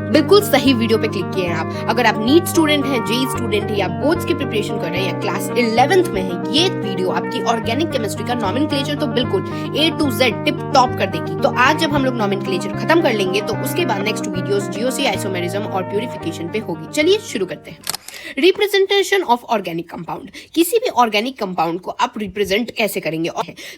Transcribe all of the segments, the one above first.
बिल्कुल सही वीडियो पे क्लिक किए हैं आप। अगर आप नीट स्टूडेंट हैं, जेई स्टूडेंट है या बोर्ड्स की प्रिपरेशन कर रहे हैं या क्लास 11th में है, ये वीडियो आपकी ऑर्गेनिक केमिस्ट्री का नॉमेनक्लेचर तो बिल्कुल A to Z tip top कर देगी। तो आज जब हम लोग नॉमेनक्लेचर खत्म कर लेंगे तो उसके बाद नेक्स्ट वीडियोस जीओसी, आइसोमेरिज्म और प्यूरिफिकेशन पे होगी। चलिए शुरू करते हैं। Representation of organic compound. किसी भी ऑर्गेनिक कंपाउंड को आप रिप्रेजेंट कैसे करेंगे?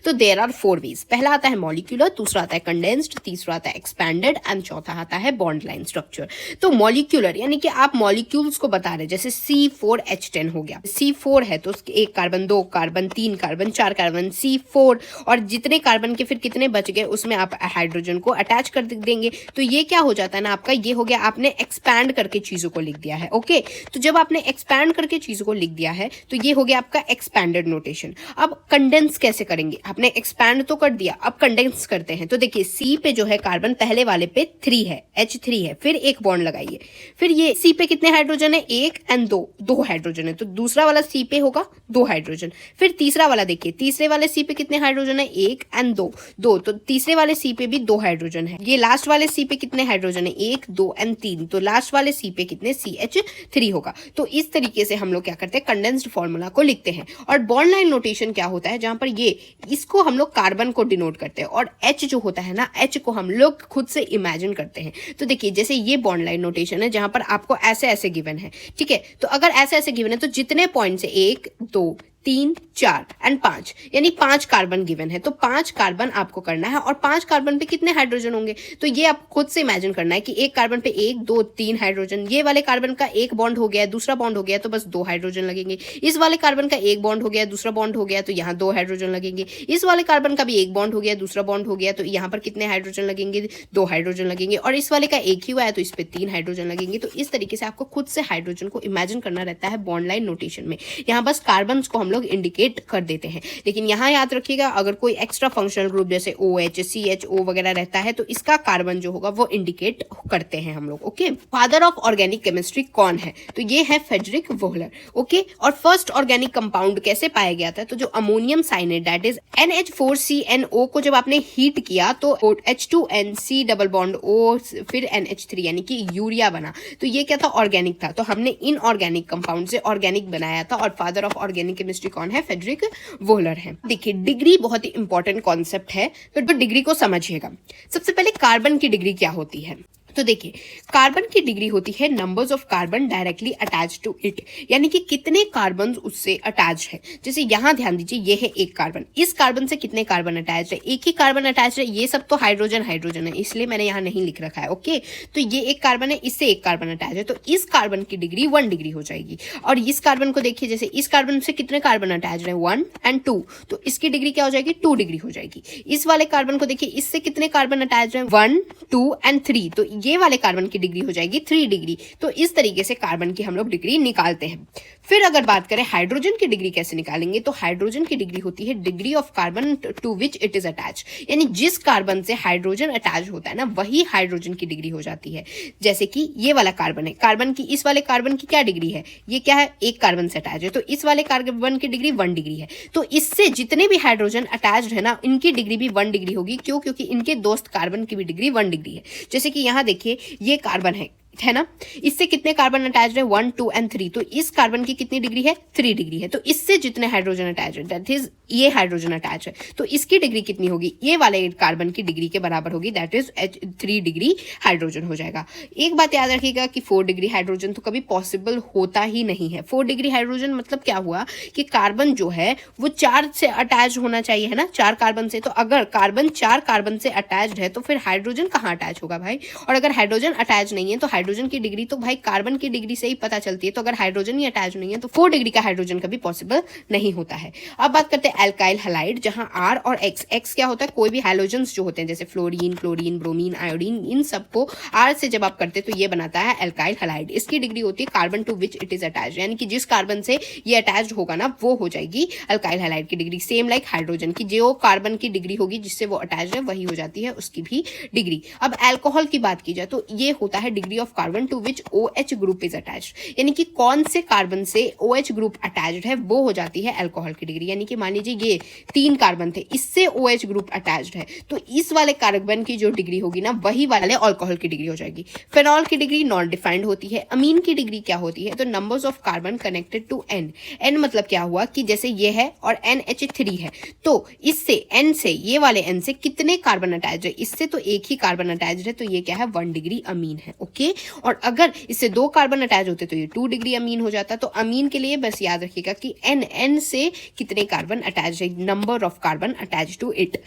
तो देयर आर 4 वेज। पहला आता है मॉलिक्यूलर, दूसरा आता है कंडेंस्ड, तीसरा आता है एक्सपैंडेड एंड चौथा आता है बॉन्ड लाइन स्ट्रक्चर। तो मॉलिक्यूलर यानी कि आप मॉलिक्यूल्स को बता रहे, जैसे C4H10 हो गया। C4 है तो उसके 1 carbon, 2 carbon, 3 carbon, 4 carbon, C4 और जितने कार्बन के फिर कितने बच गए उसमें आप हाइड्रोजन को अटैच कर देंगे। तो ये क्या हो जाता है ना, आपका ये हो गया, आपने एक्सपैंड करके चीजों को लिख दिया है। ओके, तो जब आपने एक्सपैंड करके चीजों को लिख दिया है तो ये हो गया आपका एक्सपैंडेड नोटेशन। अब कंडेंस कैसे करेंगे? आपने एक्सपैंड तो कर दिया, अब कंडेंस करते हैं। तो देखिए C पे जो है कार्बन पहले वाले पे 3 है, H3 है, फिर एक बॉन्ड लगाइए। फिर ये C पे कितने हाइड्रोजन है? 1 एंड 2 हाइड्रोजन है, तो दूसरा वाला C पे होगा 2 हाइड्रोजन। फिर तीसरा वाला देखिए, तीसरे वाले C पे कितने हाइड्रोजन है? 1 एंड 2, तो तीसरे वाले C पे भी 2 हाइड्रोजन है। ये लास्ट वाले C पे कितने हाइड्रोजन है? 1, 2 एंड 3, तो लास्ट वाले C पे कितने? CH3 होगा। तो इस तरीके से हम लोग क्या करते हैं, कंडेंस्ड फॉर्मूला को लिखते हैं। और बॉन्ड लाइन नोटेशन क्या होता है, जहां पर ये इसको हम लोग कार्बन को डिनोट करते हैं और H जो होता है ना, H को हम लोग खुद से इमेजिन करते हैं। तो देखिए जैसे ये बॉन्ड लाइन नोटेशन है जहां पर आपको ऐसे ऐसे गिवन है, ठीक है। तो अगर ऐसे ऐसे गिवन है तो जितने पॉइंट्स है 1, 2, 3, 4 एंड 5, यानी 5 कार्बन गिवन है, तो 5 कार्बन आपको करना है। और 5 कार्बन पे कितने हाइड्रोजन होंगे, तो ये आप खुद से इमेजिन करना है कि एक कार्बन पे 1, 2, 3 हाइड्रोजन। ये वाले कार्बन का एक बॉन्ड हो गया, दूसरा बॉन्ड हो गया, तो बस 2 हाइड्रोजन लगेंगे। इस वाले कार्बन का एक बॉन्ड हो गया, दूसरा बॉन्ड हो गया, तो यहाँ 2 हाइड्रोजन लगेंगे। इस वाले कार्बन का भी एक बॉन्ड हो गया, दूसरा बॉन्ड हो गया, तो यहाँ पर कितने हाइड्रोजन लगेंगे? 2 हाइड्रोजन लगेंगे। और इस वाले का एक ही हुआ है तो इस पे 3 हाइड्रोजन लगेंगे। तो इस तरीके से आपको खुद से हाइड्रोजन को इमेजिन करना रहता है बॉन्ड लाइन नोटेशन में। यहाँ बस कार्बन को हम लोग इंडिकेट कर देते हैं। लेकिन यहाँ याद रखिएगा, अगर कोई एक्स्ट्रा फंक्शनल ग्रुप जैसे OH, CHO वगैरह रहता है तो इसका कार्बन जो होगा वो इंडिकेट करते हैं हम लोग। Okay, father of organic chemistry कौन है? तो ये है फ्रेडरिक वोहलर। ओके, और फर्स्ट ऑर्गेनिक कंपाउंड कैसे पाया गया था? तो जो अमोनियम साइनेट दैट इज NH4CNO को जब आपने हीट किया तो H2NC डबल बॉन्ड O फिर NH3 यानी कि यूरिया बना। तो ये क्या था? ऑर्गेनिक था। तो हमने इनऑर्गेनिक कंपाउंड से ऑर्गेनिक बनाया था। और फादर ऑफ ऑर्गेनिक केमिस्ट्री कौन है? फ्रेडरिक वोहलर है। देखिए डिग्री बहुत ही इंपॉर्टेंट कॉन्सेप्ट है, तो डिग्री को समझिएगा। सबसे पहले कार्बन की डिग्री क्या होती है? तो देखिए कार्बन की डिग्री होती है numbers of carbon directly attach to it, यानी कि कितने कार्बन उससे अटैच है। जैसे यहां ध्यान दीजिए, ये है एक कार्बन, इस कार्बन से कितने कार्बन अटैच है? एक ही कार्बन अटैच है। ये सब तो हाइड्रोजन हाइड्रोजन है, इसलिए मैंने यहां नहीं लिख रखा है। ओके, तो ये एक कार्बन है, इससे एक कार्बन अटैच है, तो इस कार्बन की डिग्री 1 डिग्री हो जाएगी। और इस कार्बन को देखिए, जैसे इस कार्बन से कितने कार्बन अटैच है? 1 एंड 2, तो इसकी डिग्री क्या हो जाएगी? 2 डिग्री हो जाएगी। इस वाले कार्बन को देखिए, इससे कितने कार्बन अटैच है? 1, 2 एंड 3, तो ये वाले कार्बन की डिग्री हो जाएगी 3 डिग्री। तो इस तरीके से कार्बन की हम लोग डिग्री निकालते हैं। फिर अगर बात करें हाइड्रोजन की डिग्री कैसे निकालेंगे, तो हाइड्रोजन की डिग्री होती है degree of carbon to which it is attach, यानी जिस कार्बन से हाइड्रोजन अटैच होता है ना, वही हाइड्रोजन की डिग्री हो जाती है। जैसे कि ये वाला कार्बन है, कार्बन की इस वाले कार्बन की क्या डिग्री है? ये क्या है? एक कार्बन से अटैच है, तो इस वाले कार्बन की डिग्री 1 डिग्री है। तो इससे जितने भी हाइड्रोजन अटैच्ड है ना, इनकी डिग्री भी 1 डिग्री होगी। क्यों? क्योंकि इनके दोस्त कार्बन की भी डिग्री 1 डिग्री है। जैसे कि यहाँ देखिए, ये कार्बन है ना, इससे कितने कार्बन अटैच है? 1, 2 एंड 3, तो इस कार्बन की कितनी डिग्री है? 3 डिग्री है। तो इससे जितने हाइड्रोजन अटैच है, दैट इज ये हाइड्रोजन अटैच है, तो इसकी डिग्री कितनी होगी? ये वाले कार्बन की डिग्री के बराबर होगी, दैट इज 3 डिग्री हाइड्रोजन हो जाएगा। एक बात याद रखिएगा कि 4 डिग्री हाइड्रोजन तो कभी पॉसिबल होता ही नहीं है। 4 डिग्री हाइड्रोजन मतलब क्या हुआ कि कार्बन जो है वो 4 से अटैच होना चाहिए, है ना, 4 कार्बन से। तो अगर कार्बन 4 कार्बन से अटैच है तो फिर हाइड्रोजन कहाँ अटैच होगा भाई? और अगर हाइड्रोजन अटैच नहीं है तो हाइड्रोजन की डिग्री तो भाई कार्बन की डिग्री से ही पता चलती है। तो अगर हाइड्रोजन ही अटैच नहीं है तो 4 डिग्री का हाइड्रोजन कभी पॉसिबल नहीं होता है। अब बात करते हैं एल्काइल हैलाइड, जहां R और X क्या होता है? कोई भी हैलोजेंस जो होते हैं, जैसे फ्लोरीन, क्लोरीन, ब्रोमीन, आयोडीन, इन सबको R से जब आप करते हैं तो ये बनाता है एल्काइल हैलाइड। इसकी डिग्री होती है carbon to which it is attach, यानी कि जिस कार्बन से ये अटैच होगा ना, वो हो जाएगी एल्काइल हैलाइड की डिग्री। सेम लाइक हाइड्रोजन की जो कार्बन की डिग्री होगी जिससे वो अटैच है, वही हो जाती है उसकी भी डिग्री। अब एल्कोहल की बात की जाए तो ये होता है degree of carbon to which OH group is attached, यानी कि कौन से कार्बन से OH ग्रुप अटैच्ड है वो हो जाती है अल्कोहल की डिग्री। यानी कि मान लीजिए ये 3 कार्बन थे, इससे OH ग्रुप अटैच्ड है, तो इस वाले कार्बन की जो डिग्री होगी ना वही वाले अल्कोहल की डिग्री हो जाएगी। फेनॉल की डिग्री नॉन डिफाइंड होती है। अमीन की डिग्री क्या होती है, तो numbers of carbon connected to N मतलब क्या हुआ कि जैसे ये है और NH3 है, तो इससे N से, ये वाले N से कितने कार्बन अटैच है, इससे तो एक ही कार्बन अटैच है, तो ये क्या है 1 डिग्री अमीन है। ओके, और अगर इससे 2 कार्बन अटैच होते तो ये 2 डिग्री अमीन हो जाता। तो अमीन के लिए बस याद रखिएगा कि N से कितने कार्बन अटैच है, number of carbon attach to it.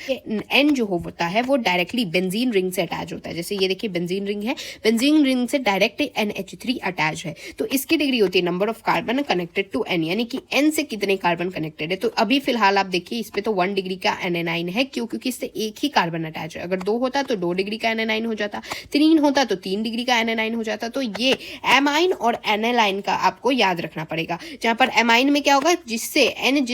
N जो होता है वो डायरेक्टली बेंजीन रिंग से अटैच होता है। जैसे ये देखिए बेंजीन रिंग है, बेंजीन रिंग से डायरेक्ट NH3 अटैच है, तो इसकी डिग्री होती है number of carbon connected to N, यानी कि N से कितने कार्बन कनेक्टेड है। तो अभी फिलहाल आप देखिए इस पे तो 1 डिग्री का NH9 है, क्यों, क्योंकि इससे एक ही कार्बन अटैच है। अगर 2 होता तो 2 डिग्री का NH9 हो जाता, 3 होता तो 3 डिग्री का NH9 हो जाता। तो ये एमाइन और एनालाइन का आपको याद रखना पड़ेगा, जहां पर एमाइन में क्या होगा, जिससे N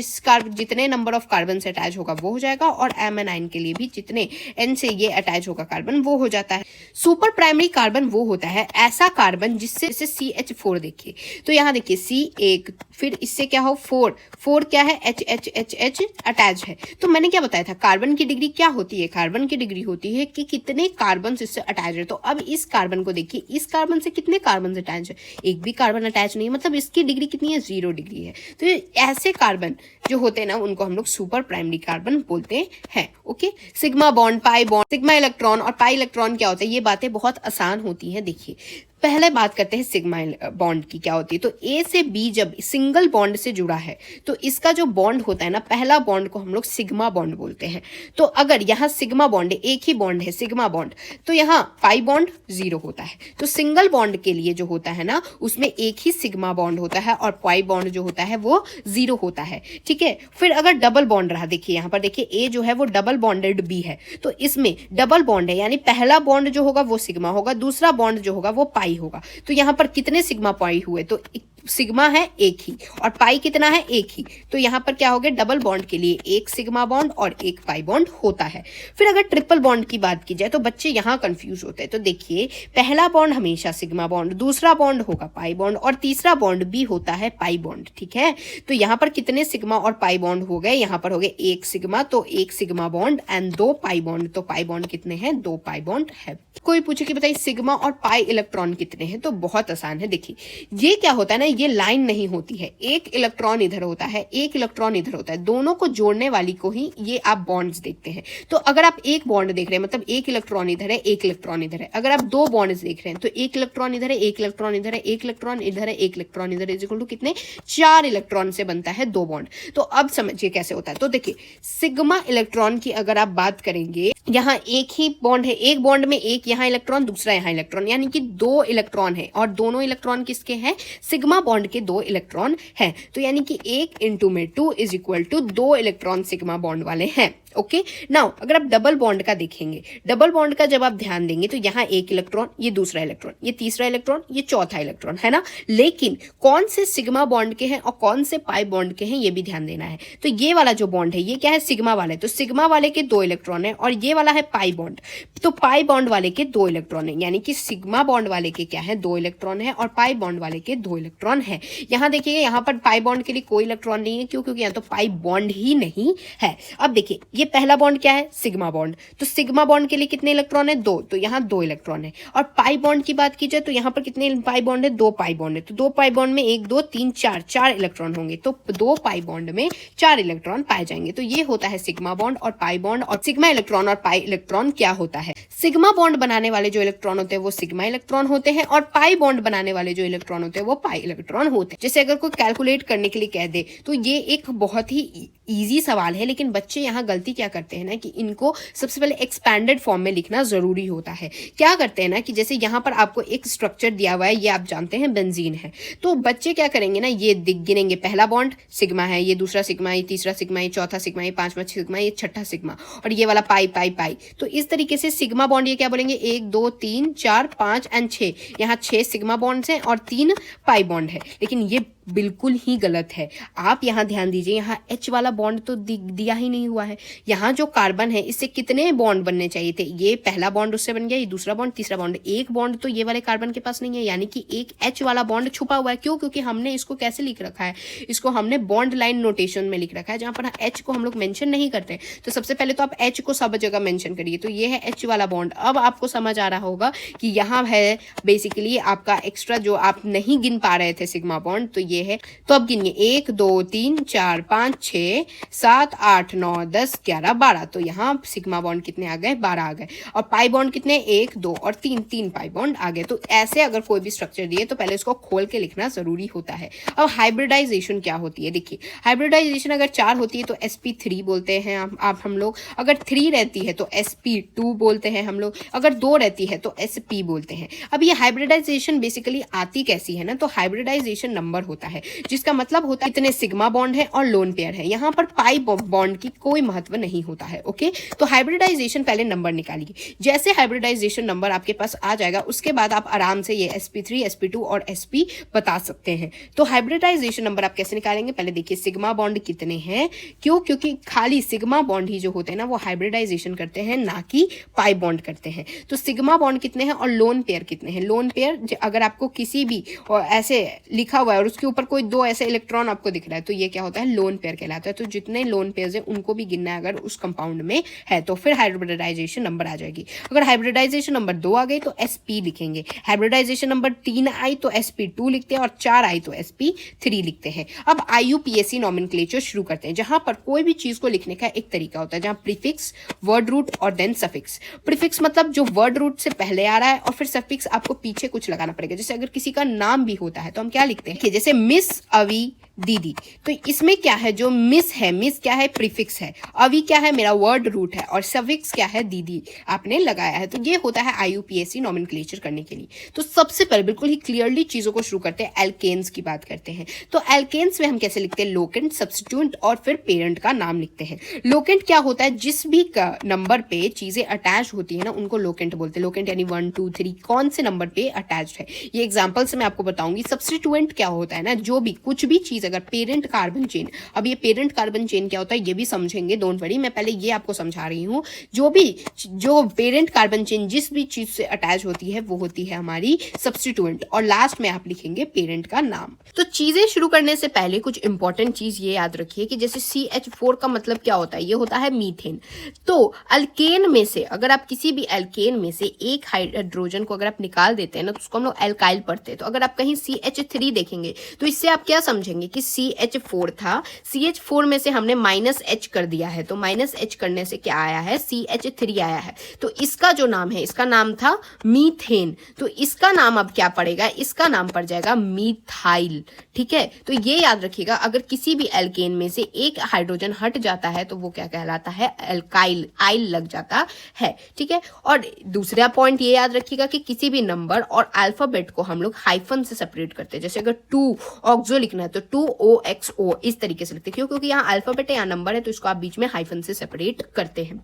जितने नंबर ऑफ कार्बन से अटैच होगा वो हो जाएगा, और एमानाइन के लिए भी जितने N से ये अटैच होगा कार्बन वो हो जाता है। सुपर प्राइमरी कार्बन वो होता है ऐसा कार्बन जिससे CH4 देखिए, तो यहाँ देखिए C1, फिर इससे क्या हो 4 क्या है HH अटैच है। तो मैंने क्या बताया था, कार्बन की डिग्री क्या होती है, कार्बन की डिग्री होती है कि कितने कार्बन इससे अटैच है। तो अब इस कार्बन को देखिए, इस कार्बन से कितने कार्बन अटैच है, एक भी कार्बन अटैच नहीं, मतलब इसकी डिग्री कितनी है 0 डिग्री है। तो ऐसे कार्बन जो होते हैं ना उनको हम लोग सुपर प्राइमरी कार्बन बोलते हैं। Okay, sigma bond, pi bond, sigma electron और पाई इलेक्ट्रॉन क्या होता है, ये बातें बहुत आसान होती हैं। देखिए पहले बात करते हैं सिग्मा बॉन्ड की क्या होती है। तो A से B जब सिंगल बॉन्ड से जुड़ा है तो इसका जो बॉन्ड होता है ना, पहला बॉन्ड को हम लोग सिग्मा बॉन्ड बोलते हैं। तो अगर यहाँ सिग्मा बॉन्ड है, एक ही बॉन्ड है सिग्मा बॉन्ड, तो यहाँ पाई बॉन्ड 0 होता है। तो सिंगल बॉन्ड के लिए जो होता है ना उसमें एक ही सिग्मा बॉन्ड होता है और पाई बॉन्ड जो होता है वो 0 होता है। ठीक है, फिर अगर डबल बॉन्ड रहा, देखिए यहाँ पर देखिए A जो है वो डबल बॉन्डेड B है, तो इसमें डबल बॉन्ड है, यानी पहला बॉन्ड जो होगा वो सिग्मा होगा, दूसरा बॉन्ड जो होगा वो पाई होगा। तो यहां पर कितने सिग्मा पाई हुए, तो सिग्मा है एक ही और पाई कितना है एक ही, तो यहां पर क्या हो गया, डबल बॉन्ड के लिए एक सिग्मा बॉन्ड और एक पाई बॉन्ड होता है। फिर अगर ट्रिपल बॉन्ड की बात की जाए तो बच्चे यहां कंफ्यूज होते हैं। तो देखिए पहला बॉन्ड हमेशा सिग्मा बॉन्ड, दूसरा बॉन्ड होगा पाई बॉन्ड और तीसरा बॉन्ड भी होता है पाई बॉन्ड। ठीक है, तो यहां पर कितने सिग्मा और पाई बॉन्ड हो गए, यहां पर हो गए एक सिग्मा, तो एक sigma bond and 2 pi bond, तो पाई बॉन्ड कितने हैं, 2 पाई बॉन्ड है। कोई पूछे कि बताइए सिग्मा और पाई इलेक्ट्रॉन कितने हैं, तो बहुत आसान है। देखिए ये क्या होता है ना, ये लाइन नहीं होती है, एक इलेक्ट्रॉन इधर होता है, एक इलेक्ट्रॉन इधर होता है, दोनों को जोड़ने वाली को ही ये आप बॉन्ड्स देखते हैं। तो अगर आप एक बॉन्ड देख रहे हैं मतलब एक इलेक्ट्रॉन इधर है, एक इलेक्ट्रॉन इधर है। अगर आप 2 बॉन्ड्स देख रहे हैं तो एक इलेक्ट्रॉन इधर है, एक इलेक्ट्रॉन इधर है, एक इलेक्ट्रॉन इधर है, एक इलेक्ट्रॉन इधर है, इज इक्वल टू कितने, 4 इलेक्ट्रॉन से बनता है 2 बॉन्ड। तो अब समझिए कैसे होता है। तो देखिए सिग्मा इलेक्ट्रॉन की अगर आप बात करेंगे, यहाँ एक ही बॉन्ड है, एक बॉन्ड में एक यहाँ इलेक्ट्रॉन दूसरा यहाँ इलेक्ट्रॉन, यानी कि 2 इलेक्ट्रॉन है और दोनों इलेक्ट्रॉन किसके हैं, सिग्मा बॉन्ड के 2 इलेक्ट्रॉन हैं। तो यानी कि 1 इंटू में 2 is equal to 2 electron sigma bond वाले हैं। ओके, नाउ अगर आप डबल बॉन्ड का देखेंगे, डबल बॉन्ड का जब आप ध्यान देंगे तो यहाँ एक इलेक्ट्रॉन, ये दूसरा इलेक्ट्रॉन, ये तीसरा इलेक्ट्रॉन, ये चौथा इलेक्ट्रॉन, है ना। लेकिन कौन से सिग्मा बॉन्ड के हैं और कौन से पाई बॉन्ड के हैं ये भी ध्यान देना है। तो ये वाला जो बॉन्ड है ये क्या है, सिग्मा वाला है, तो सिग्मा वाले के 2 इलेक्ट्रॉन है, और ये वाला है पाई बॉन्ड, तो पाई बॉन्ड वाले के 2 इलेक्ट्रॉन है, यानी कि सिग्मा बॉन्ड वाले के क्या है, 2 इलेक्ट्रॉन है और पाई बॉन्ड वाले के 2 इलेक्ट्रॉन है। यहाँ देखिए यहाँ पर पाई बॉन्ड के लिए कोई इलेक्ट्रॉन नहीं है, क्यों, क्योंकि यहाँ तो पाई बॉन्ड ही नहीं है। अब देखिए ये पहला बॉन्ड क्या है, सिग्मा बॉन्ड, तो सिग्मा बॉन्ड के लिए कितने इलेक्ट्रॉन है, 2, तो यहाँ 2 इलेक्ट्रॉन है। और पाई बॉन्ड की बात की जाए तो यहाँ पर कितने पाई बॉन्ड है, 2 पाई बॉन्ड है, तो 2 पाई बॉन्ड में 1 2 3 4 इलेक्ट्रॉन होंगे, तो 2 पाई बॉन्ड में 4 इलेक्ट्रॉन पाए जाएंगे। तो ये होता है सिग्मा बॉन्ड और पाई बॉन्ड। और सिग्मा इलेक्ट्रॉन और पाई इलेक्ट्रॉन क्या होता है, सिग्मा बॉन्ड बनाने वाले जो इलेक्ट्रॉन होते हैं वो सिग्मा इलेक्ट्रॉन होते हैं और पाई बॉन्ड बनाने वाले जो इलेक्ट्रॉन होते हैं वो पाई इलेक्ट्रॉन होते हैं। जैसे अगर कोई कैलकुलेट करने के लिए कह दे तो ये एक बहुत ही इजी सवाल है, लेकिन बच्चे यहाँ गलती क्या करते हैं ना कि इनको सबसे पहले एक्सपैंडेड फॉर्म में लिखना जरूरी होता है। क्या करते हैं ना कि जैसे यहाँ पर आपको एक स्ट्रक्चर दिया हुआ है, ये आप जानते हैं बेंजीन है, तो बच्चे क्या करेंगे ना, ये गिनेंगे, पहला बॉन्ड सिग्मा है, ये दूसरा सिग्मा, ये तीसरा सिग्मा, ये चौथा सिग्मा, ये पांचवा सिग्मा, ये छठा सिग्मा, और ये वाला पाई पाई पाई। तो इस तरीके से सिग्मा बॉन्ड ये क्या बोलेंगे, 1 2 3 4 5 एंड 6, यहाँ 6 सिग्मा बॉन्ड्स हैं और 3 पाई बॉन्ड है। लेकिन ये बिल्कुल ही गलत है। आप यहाँ ध्यान दीजिए, यहाँ H वाला बॉन्ड तो दिया ही नहीं हुआ है। यहाँ जो कार्बन है इससे कितने बॉन्ड बनने चाहिए थे, ये पहला बॉन्ड उससे बन गया, ये दूसरा बॉन्ड, तीसरा बॉन्ड, एक बॉन्ड तो ये वाले कार्बन के पास नहीं है, यानी कि एक H वाला बॉन्ड छुपा हुआ है। क्यों? क्योंकि हमने इसको कैसे लिख रखा है, इसको हमने बॉन्ड लाइन नोटेशन में लिख रखा है, जहां पर H को हम लोग मेंशन नहीं करते। तो सबसे पहले तो आप H को सब जगह मेंशन करिए। तो ये है H वाला बॉन्ड। अब आपको समझ आ रहा होगा कि यहाँ है बेसिकली आपका एक्स्ट्रा जो आप नहीं गिन पा रहे थे सिग्मा बॉन्ड, तो ये है। तो अब गिनिए 1 2 3 4 5 6 7 8 9 10 11 12। तो यहाँ सिग्मा बॉन्ड कितने आ गए, 12 आ गए। और पाई बॉन्ड कितने, 1 2 और 3 पाई बॉन्ड आ गए। तो ऐसे अगर कोई भी स्ट्रक्चर दिए तो पहले इसको खोल के लिखना जरूरी होता है। अब हाइब्रिडाइजेशन क्या होती है, देखिए हाइब्रिडाइजेशन अगर 4 होती है तो sp3 बोलते हैं आप हम लोग, अगर 3 रहती है तो sp2 बोलते हैं हम लोग, अगर 2 रहती है तो sp बोलते हैं। अब ये हाइब्रिडाइजेशन बेसिकली आती कैसी है ना, तो हाइब्रिडाइजेशन नंबर होता है, जिसका मतलब होता है इतने सिग्मा बॉन्ड है और लोन पेयर है। यहाँ पर पाई बॉन्ड की कोई महत्व नहीं होता है। ओके, तो हाइब्रिडाइजेशन पहले नंबर निकालिए। जैसे हाइब्रिडाइजेशन नंबर आपके पास आ जाएगा उसके बाद आप आराम से ये sp3 sp2 और sp बता सकते हैं। तो हाइब्रिडाइजेशन नंबर आप कैसे निकालेंगे, पहले देखिए सिग्मा बॉन्ड कितने हैं। क्यों? क्योंकि खाली सिग्मा बॉन्ड ही जो होते हैं ना वो हाइब्रिडाइजेशन करते हैं, ना कि पाई बॉन्ड करते हैं। तो सिग्मा बॉन्ड कितने हैं और लोन पेयर कितने हैं। लोन पेयर अगर आपको किसी भी ऐसे लिखा हुआ है और उसके ऊपर कोई 2 ऐसे इलेक्ट्रॉन आपको दिख रहा है तो ये क्या होता है, लोन पेयर कहलाता है। तो जितने लोन पेयर्स हैं उनको भी गिनना है अगर उस कंपाउंड में है तो फिर हाइब्रिडाइजेशन नंबर आ जाएगी। अगर हाइब्रिडाइजेशन नंबर 2 आ गई तो sp लिखेंगे, हाइब्रिडाइजेशन नंबर 3 आई तो sp2 लिखते हैं और 4 आई तो sp3 लिखते हैं। अब IUPAC नॉमेनक्लेचर शुरू करते हैं, जहां पर कोई भी चीज को लिखने का एक तरीका होता है, जहां प्रीफिक्स, वर्ड रूट और देन सफिक्स। प्रीफिक्स मतलब जो वर्ड रूट से पहले आ रहा है और फिर सफिक्स आपको पीछे कुछ लगाना पड़ेगा। जैसे अगर किसी का नाम भी होता है तो हम क्या लिखते हैं, जैसे मिस अवी दीदी, तो इसमें क्या है, जो मिस है, मिस क्या है, प्रीफिक्स है, अवी क्या है, मेरा वर्ड रूट है, और सफिक्स क्या है, दीदी आपने लगाया है। तो ये होता है IUPAC नॉमेनक्लेचर करने के लिए। तो सबसे पहले बिल्कुल ही क्लियरली चीजों को शुरू करते हैं, एल्केन्स की बात करते हैं। तो एल्केन्स में हम कैसे लिखते हैं, लोकेंट, सब्स्टिट्यूएंट और फिर पेरेंट का नाम लिखते हैं। लोकेंट क्या होता है, जिस भी नंबर पे चीजें अटैच होती है ना उनको लोकेंट बोलते हैं। लोकेंट यानी 1 2 3 कौन से नंबर पे अटैच है, ये एग्जाम्पल से मैं आपको बताऊंगी। सब्स्टिट्यूएंट क्या होता है ना, जो भी कुछ भी चीज अगर पेरेंट कार्बन चेन, अब ये पेरेंट कार्बन चेन क्या होता है ये भी समझेंगे, डोंट वरी, मैं पहले ये आपको समझा रही हूँ। जो पेरेंट कार्बन चेन जिस भी चीज से अटैच होती है वो होती है हमारी सब्स्टिट्यूएंट, और लास्ट में आप लिखेंगे पेरेंट का नाम। तो चीजें शुरू करने से पहले कुछ इंपॉर्टेंट चीज ये याद रखिए कि जैसे CH4 का मतलब क्या होता है, ये होता है मीथेन। तो अल्केन में से अगर आप किसी भी अल्केन में से एक हाइड्रोजन को अगर आप निकाल देते हैं ना तो उसको हम लोग एल्काइल पढ़ते हैं। तो अगर आप कहीं CH3 देखेंगे तो इससे आप क्या समझेंगे कि CH4 था, CH4 में से हमने -H कर दिया है, तो -H करने से क्या आया है, CH3 आया है। तो इसका जो नाम है, इसका नाम था मीथेन, तो इसका नाम अब क्या पड़ेगा, इसका नाम पड़ जाएगा मीथाइल। ठीक है, तो ये याद रखिएगा, अगर किसी भी एल्केन में से एक हाइड्रोजन हट जाता है तो वो क्या कहलाता है, एल्काइल, आइल लग जाता है। ठीक है, और दूसरा पॉइंट ये याद रखिएगा कि किसी भी नंबर और अल्फाबेट को हम लोग हाइफन से सेपरेट करते हैं। जैसे अगर 2 ऑक्सो लिखना है तो 2OXO इस तरीके से लिखते हैं। क्यों? क्योंकि यहाँ अल्फाबेट है, यहाँ नंबर है, तो इसको आप बीच में हाइफन से सेपरेट करते हैं।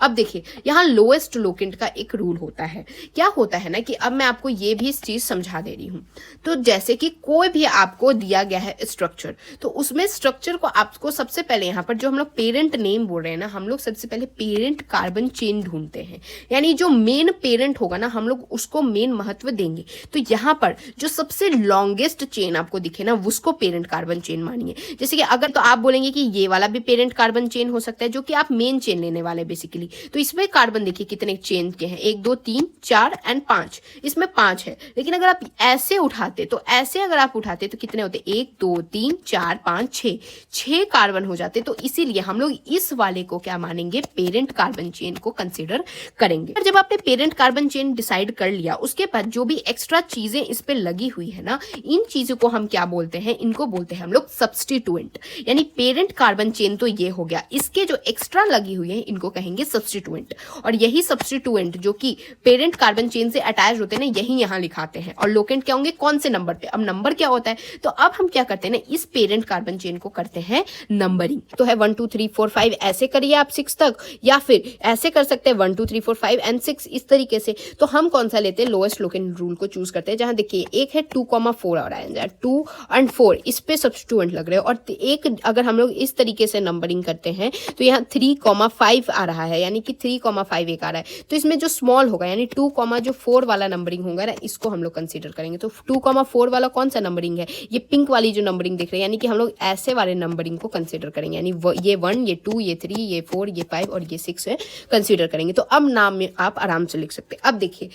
अब देखिए यहाँ लोएस्ट लोकेंट का एक रूल होता है। क्या होता है ना कि अब मैं आपको ये भी चीज समझा दे रही हूँ। तो जैसे कि कोई भी आपको दिया गया है स्ट्रक्चर, तो उसमें स्ट्रक्चर को आपको सबसे पहले यहाँ पर जो हम लोग पेरेंट नेम बोल रहे हैं ना, हम लोग सबसे पहले पेरेंट कार्बन चेन ढूंढते हैं, यानी जो मेन पेरेंट होगा ना हम लोग उसको मेन महत्व देंगे। तो यहाँ पर जो सबसे लॉन्गेस्ट चेन आपको दिखे ना उसको पेरेंट कार्बन चेन मानिए। जैसे कि अगर तो आप बोलेंगे कि ये वाला भी पेरेंट कार्बन चेन हो सकता है, जो कि आप मेन चेन लेने वाले बेसिकली। तो इसमें कार्बन देखिए कितने चेन के हैं, 1 2 3 4 एंड 5, इसमें 5 है। लेकिन अगर आप ऐसे उठाते तो ऐसे अगर आप उठाते तो कितने होते, 1 2 3 4 5 6 कार्बन हो जाते। तो इसीलिए हम लोग इस वाले को क्या मानेंगे, पेरेंट कार्बन चेन को कंसिडर करेंगे। जब आपने पेरेंट कार्बन चेन डिसाइड कर लिया उसके बाद जो भी एक्स्ट्रा चीजें इस पे लगी हुई है ना, इन चीजों को हम क्या बोलते हैं, इनको बोलते बोलते हैं हम लोग सब्स्टिट्यूएंट। यानी पेरेंट कार्बन चेन तो ये हो गया, इसके जो एक्स्ट्रा लगी हुई है इनको कहेंगे सब्स्टिट्यूएंट। और यही सब्स्टिट्यूएंट जो कि पेरेंट कार्बन चेन से अटैच होते हैं ना, यही यहाँ लिखाते हैं। और लोकेंट क्या होंगे, कौन से नंबर पे। अब नंबर क्या होता है, तो अब हम क्या करते हैं ना, इस पेरेंट कार्बन चेन को करते हैं नंबरिंग। तो है 1 2 3 4 5 ऐसे करिए आप 6 तक, या फिर ऐसे कर सकते हैं 1 2 3 4 5 एंड 6 इस तरीके से। तो हम कौन सा लेते हैं, लोएस्ट लोकेंट रूल को चूज करते हैं। जहां देखिए एक है 2,4 आ रहा है, 2 और 4 इस पे सब्स्टिट्यूएंट लग रहे हैं। और एक अगर हम लोग इस तरीके से नंबरिंग करते हैं तो यहाँ 3,5 आ रहा है, यानी कि 3,5 एक आ रहा है। तो इसमें जो स्मॉल होगा यानी 2,4 वाला नंबरिंग होगा ना, इसको हम लोग कंसीडर करेंगे। तो 2,4 वाला कौन सा नंबरिंग है, ये पिंक वाली जो नंबरिंग दिख रही है, यानी कि हम लोग ऐसे वाले नंबरिंग को कंसीडर करेंगे। यानी ये 1, ये 2, ये 3, ये 4, ये 5 और ये 6 है, कंसीडर करेंगे। तो अब नाम में आप आराम से लिख सकते हैं। अब देखिए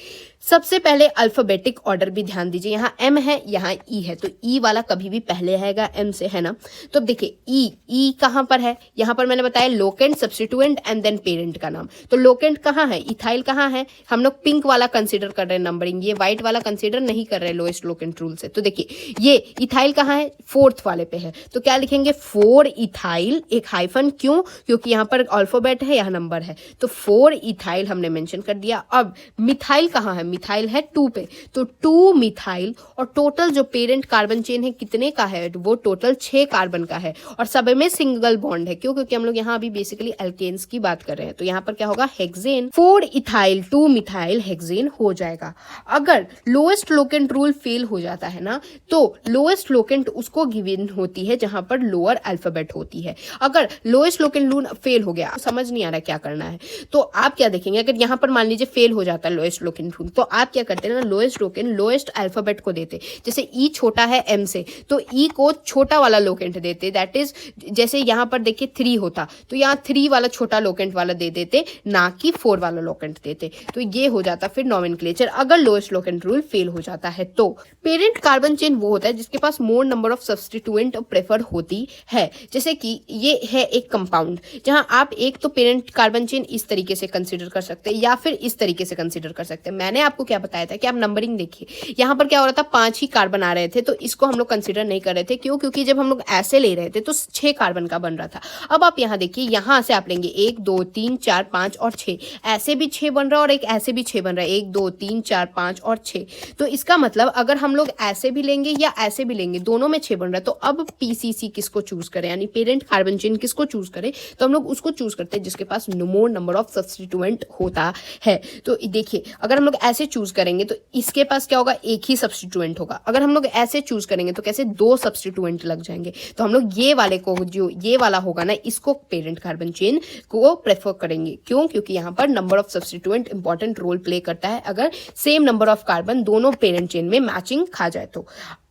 सबसे पहले अल्फाबेटिक ऑर्डर भी ध्यान दीजिए, यहाँ एम है यहाँ ई है, तो ई वाला कभी भी पहले आएगा एम से, है ना। तो अब देखिए ई कहाँ पर है, यहाँ पर मैंने बताया locant, substituent and then parent का नाम। तो लोकेंट कहाँ है, इथाइल कहाँ है, हम लोग पिंक वाला कंसीडर कर रहे हैं नंबरिंग, ये व्हाइट वाला कंसीडर नहीं कर रहे हैं लोएस्ट लोकेंट रूल से। तो देखिए ये इथाइल कहाँ है, 4th वाले पे है, तो क्या लिखेंगे 4 इथाइल, एक हाइफन, क्यों, क्योंकि यहाँ पर अल्फाबेट है, यहाँ नंबर है, तो 4 इथाइल हमने मेंशन कर दिया। अब मिथाइल कहाँ है, मिथाइल है 2 पे, तो 2 मिथाइल। और टोटल जो पेरेंट कार्बन चेन है कितने का है, वो टोटल 6 कार्बन का है, और सब में सिंगल बॉन्ड है। क्यों, क्योंकि हम लोग यहाँ अभी बेसिकली एल्केन्स की बात कर रहे हैं। तो यहाँ पर क्या होगा, हेक्सेन, 4 इथाइल 2 मिथाइल हेक्सेन हो जाएगा। अगर लोएस्ट लोकेंट रूल फेल हो जाता है ना, तो लोएस्ट लोकेंट उसको गिवन होती है जहां पर लोअर अल्फाबेट होती है। अगर लोएस्ट लोकेंट रूल फेल हो गया, समझ नहीं आ रहा क्या करना है, तो आप क्या देखेंगे, अगर यहाँ पर मान लीजिए फेल हो जाता है लोएस्ट लोकेंट रूल, तो आप क्या करते हैं ना, लोएस्ट लोकेंट लोएस्ट अल्फाबेट को देते। जैसे ई छोटा है एम से, तो ई को छोटा वाला लोकेंट देते, दैट इज जैसे यहाँ पर देखिए 3 होता, तो यहाँ 3 वाला छोटा लोकेंट वाला दे देते, ना कि 4 वाला लोकेंट देते। तो ये हो जाता फिर नॉमेनक्लेचर, अगर लोएस्ट लोकेंट रूल फेल हो जाता है। तो पेरेंट कार्बन चेन वो होता है जिसके पास more number of substituent prefer होती है। जैसे कि ये है एक कंपाउंड, जहां आप एक तो पेरेंट कार्बन चेन इस तरीके से कंसीडर कर सकते हैं या फिर इस तरीके से कंसीडर कर सकते हैं। मैंने आपको क्या बताया था कि आप नंबरिंग देखिए, यहाँ पर क्या हो रहा था, 5 ही कार्बन आ रहे थे, तो इसको हम लोग कंसीडर नहीं कर रहे थे। क्यों, क्योंकि जब हम लोग ऐसे ले रहे थे तो 6 कार्बन का बन रहा था। अब आप यहाँ देखिए, यहाँ से आप लेंगे 1 2 3 4 5 और 6, ऐसे भी 6 बन रहा है और एक ऐसे भी 6 बन रहा है, 1 2 3 4 5 और 6। तो इसका मतलब अगर हम लोग ऐसे भी लेंगे या ऐसे भी लेंगे, दोनों में 6 बन रहा है। तो अब पीसीसी किसको चूज करें, यानी पेरेंट कार्बन चेन किसको चूज करें, तो हम लोग उसको चूज करते हैं जिसके पास मोर नंबर ऑफ सब्स्टिट्यूएंट होता है। तो देखिए अगर हम लोग ऐसे चूज करेंगे तो इसके पास क्या होगा, एक ही सब्स्टिट्यूएंट होगा। अगर हम लोग ऐसे चूज करेंगे तो कैसे 2 सब्स्टिट्यूएंट लग जाएंगे। तो हम लोग ये वाले को, जो ये वाला होगा ना, इसको पेरेंट कार्बन चेन को प्रेफर करेंगे। क्यों, क्योंकि यहाँ पर number of substituent important role play करता है अगर सेम नंबर ऑफ कार्बन दोनों पेरेंट चेन में मैचिंग खा जाए तो।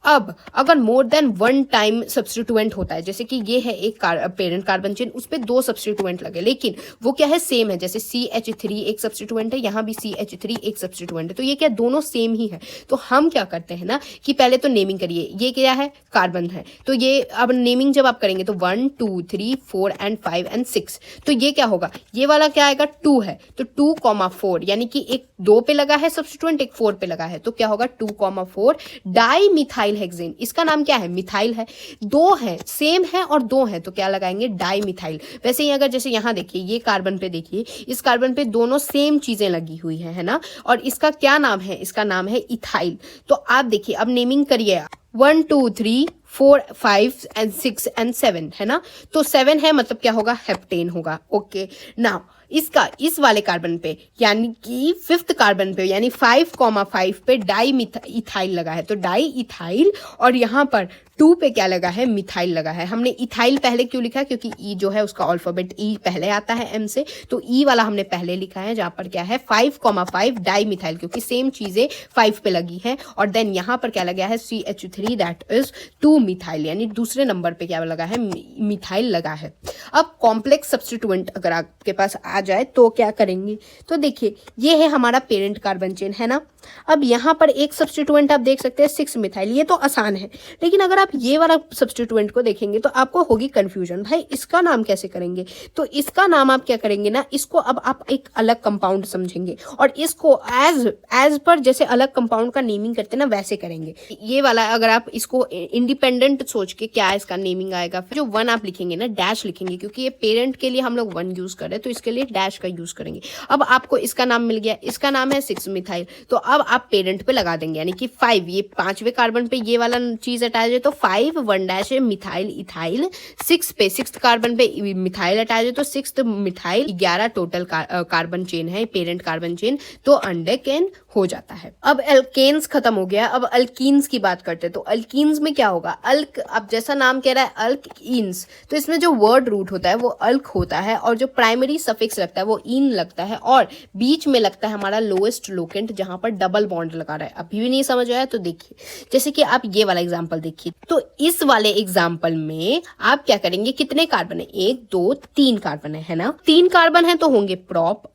अब अगर मोर देन 1 टाइम सब्स्टिट्यूएंट होता है, जैसे कि ये है एक पेरेंट कार्बन चेन, उस पे 2 सब्स्टिट्यूएंट लगे, लेकिन वो क्या है, सेम है। जैसे CH3 एक सब्स्टिट्यूएंट है, यहाँ भी CH3 एक सब्स्टिट्यूएंट है, तो ये क्या दोनों सेम ही है। तो हम क्या करते हैं ना कि पहले तो नेमिंग करिए, ये क्या है, कार्बन है, तो ये अब नेमिंग जब आप करेंगे तो 1 2 3 4 एंड 5 एंड 6, तो ये क्या होगा, ये वाला क्या आएगा, 2 है, तो 2,4 यानी कि एक 2 पे लगा है सब्स्टिट्यूएंट, एक 4 पे लगा है, तो क्या होगा 2,4 डाई मिथाइल हेक्सेन। इसका नाम क्या है, मिथाइल है, 2 है, सेम है और 2 है, तो क्या लगाएंगे, डाई मिथाइल। वैसे ही अगर जैसे यहाँ देखिए, ये कार्बन पे देखिए, इस कार्बन पे दोनों सेम चीजें लगी हुई है ना, और इसका क्या नाम है, इसका नाम है इथाइल। तो आप देखिए अब नेमिंग करिए, 1 2 3 4 5 एंड 6 एंड 7 है ना, तो 7 है मतलब क्या होगा, हेप्टेन होगा। ओके, नाउ इसका इस वाले कार्बन पे यानी कि 5th कार्बन पे यानी 5,5 पे डाई इथाइल लगा है, तो डाई इथाइल, और यहाँ पर 2 पे क्या लगा है, मिथाइल लगा है। हमने इथाइल पहले क्यों लिखा है, क्योंकि ई जो है उसका अल्फाबेट ई पहले आता है एम से, तो ई वाला हमने पहले लिखा है, जहां पर क्या है 5,5 डाई मिथाइल, क्योंकि सेम चीजें 5 पे लगी है। और देन यहाँ पर क्या लगा है, CH3 दैट इज 2 मिथाइल, यानी दूसरे नंबर पे क्या लगा है, मिथाइल लगा है। अब कॉम्प्लेक्स सब्स्टिट्यूएंट अगर आपके पास आ जाए तो क्या करेंगे, तो देखिए ये है हमारा पेरेंट कार्बन चेन है ना, अब यहाँ पर एक सब्स्टिट्यूएंट आप देख सकते हैं 6 मिथाइल, ये तो आसान है, लेकिन अगर आप ये वाला सब्स्टिट्यूएंट को देखेंगे तो आपको होगी कंफ्यूजन, भाई इसका नाम कैसे करेंगे। तो इसका नाम आप क्या करेंगे ना, इसको अब आप एक अलग कंपाउंड समझेंगे और इसको एज पर जैसे अलग कंपाउंड का नेमिंग करते हैं ना वैसे करेंगे। ये वाला अगर आप इसको इंडिपेंडेंट सोच के क्या इसका नेमिंग आएगा, फिर जो 1 आप लिखेंगे ना डैश लिखेंगे, क्योंकि ये पेरेंट के लिए हम लोग 1 यूज कर रहे हैं तो इसके लिए डैश का यूज करेंगे। अब आपको इसका नाम मिल गया, इसका नाम है 6 मिथाइल, तो अब आप पेरेंट पे लगा देंगे, यानी कि 5, ये 5वें कार्बन पे ये वाला चीज अटैच है तो 5 1 डैश है मिथाइल इथाइल, 6 पे 6th कार्बन पे मिथाइल अटैच है तो 6th methyl, 11 total carbon chain है, पेरेंट कार्बन चेन, तो अंडेकेन हो जाता है। अब एल्केन्स खत्म हो गया, अब अल्कीन्स की बात करते हैं। तो अल्कीन्स में क्या होगा, अल्क, अब जैसा नाम कह रहा है अल्कीन्स, तो इसमें जो वर्ड रूट होता है वो अल्क होता है और जो प्राइमरी सफिक्स लगता है वो इन लगता है और बीच में लगता है हमारा लोएस्ट लोकेंट जहां पर डबल बॉन्ड लगा रहा है। अभी भी नहीं समझ आया तो देखिए, जैसे कि आप ये वाला एग्जांपल देखिए, तो इस वाले एग्जांपल में आप क्या करेंगे, कितने कार्बन है, 1 2 3 कार्बन है ना, 3 कार्बन है तो होंगे प्रॉप,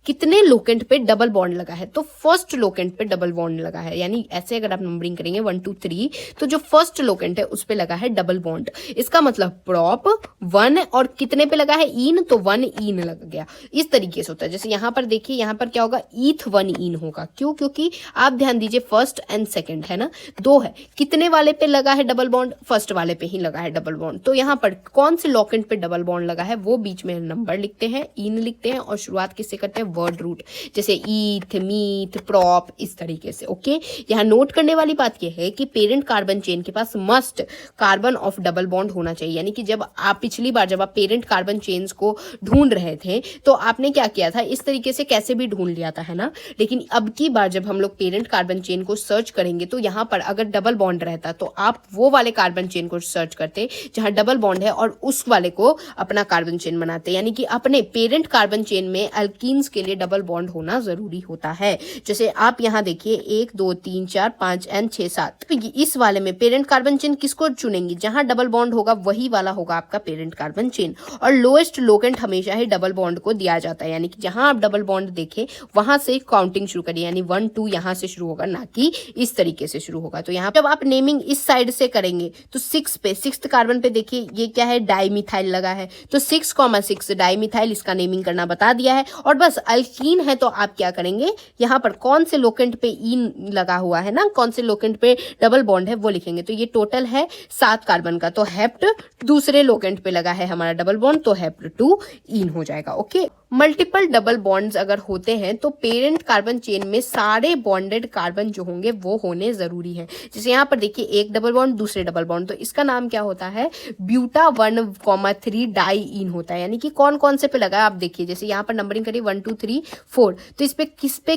कितने लोकेंट पे डबल बॉन्ड लगा है, तो फर्स्ट लोकेंट पे डबल बॉन्ड लगा है, यानी ऐसे अगर आप नंबरिंग करेंगे 1 2 3 तो जो फर्स्ट लोकेंट है उस पे लगा है डबल बॉन्ड, इसका मतलब प्रॉप 1 और कितने पे लगा है, इन, तो 1 इन लग गया। इस तरीके से होता है। जैसे यहाँ पर देखिए, यहाँ पर क्या होगा, ईथ 1 इन होगा, क्यों, क्योंकि आप ध्यान दीजिए फर्स्ट एंड सेकेंड है ना, 2 है, कितने वाले पे लगा है डबल बॉन्ड, फर्स्ट वाले पे ही लगा है डबल बॉन्ड, तो यहाँ पर कौन से लोकेंट पे डबल बॉन्ड लगा है वो बीच में नंबर लिखते हैं, इन लिखते हैं और शुरुआत किससे करते हैं, वर्ड रूट, जैसे ईथ मीथ प्रॉप, इस तरीके से। ओके, यहाँ नोट करने वाली बात यह है कि पेरेंट कार्बन चेन के पास must carbon of double bond होना चाहिए, यानी कि जब आप पिछली बार जब आप पेरेंट कार्बन चेन्स को ढूंढ रहे थे तो आपने क्या किया था, इस तरीके से कैसे भी ढूंढ लिया था, है ना। लेकिन अब की बार जब हम लोग पेरेंट कार्बन चेन को सर्च करेंगे तो यहाँ पर अगर डबल बॉन्ड रहता तो आप वो वाले कार्बन चेन को सर्च करते जहां डबल बॉन्ड है और उस वाले को अपना कार्बन चेन बनाते, यानी कि अपने पेरेंट कार्बन चेन में अल्कीन्स के लिए डबल बॉन्ड होना जरूरी होता है। जैसे आप यहाँ देखिए 1 2 3 4 5 एंड 6 7, तो इस वाले में पेरेंट कार्बन चेन किसको चुनेंगे, जहां डबल बॉन्ड होगा वही वाला होगा आपका पेरेंट कार्बन चेन। और लोएस्ट लोकेंट हमेशा ही डबल बॉन्ड को दिया जाता है, यानी कि जहां आप डबल बॉन्ड देखें वहां से काउंटिंग शुरू करिए, यानी 1 2 यहां से शुरू होगा, ना कि इस तरीके से शुरू होगा। तो यहाँ जब आप नेमिंग इस साइड से करेंगे तो 6 पे 6th कार्बन पे देखिए ये क्या है, डाइमिथाइल लगा है, तो 6,6 डाइमिथाइल, इसका नेमिंग करना बता दिया है। और बस अल्कीन है तो आप क्या करेंगे, यहाँ पर कौन से लोकेंट पे इन लगा हुआ है ना, कौन से लोकेंट पे डबल बॉन्ड है वो लिखेंगे। तो ये टोटल है 7 कार्बन का, तो हेप्ट दूसरे लोकेंट पे लगा है हमारा डबल बॉन्ड, तो हेप्ट 2 इन हो जाएगा। ओके, मल्टीपल डबल बॉन्ड्स अगर होते हैं तो पेरेंट कार्बन चेन में सारे बॉन्डेड कार्बन जो होंगे वो होने जरूरी है। जैसे यहाँ पर देखिए एक डबल बॉन्ड दूसरे डबल बॉन्ड, तो इसका नाम क्या होता है, ब्यूटा 1,3 डाई इन होता है, यानी कि कौन कौन से पे लगा है आप देखिए। जैसे यहाँ पर नंबरिंग करिए 1 2 3 4, तो इस पे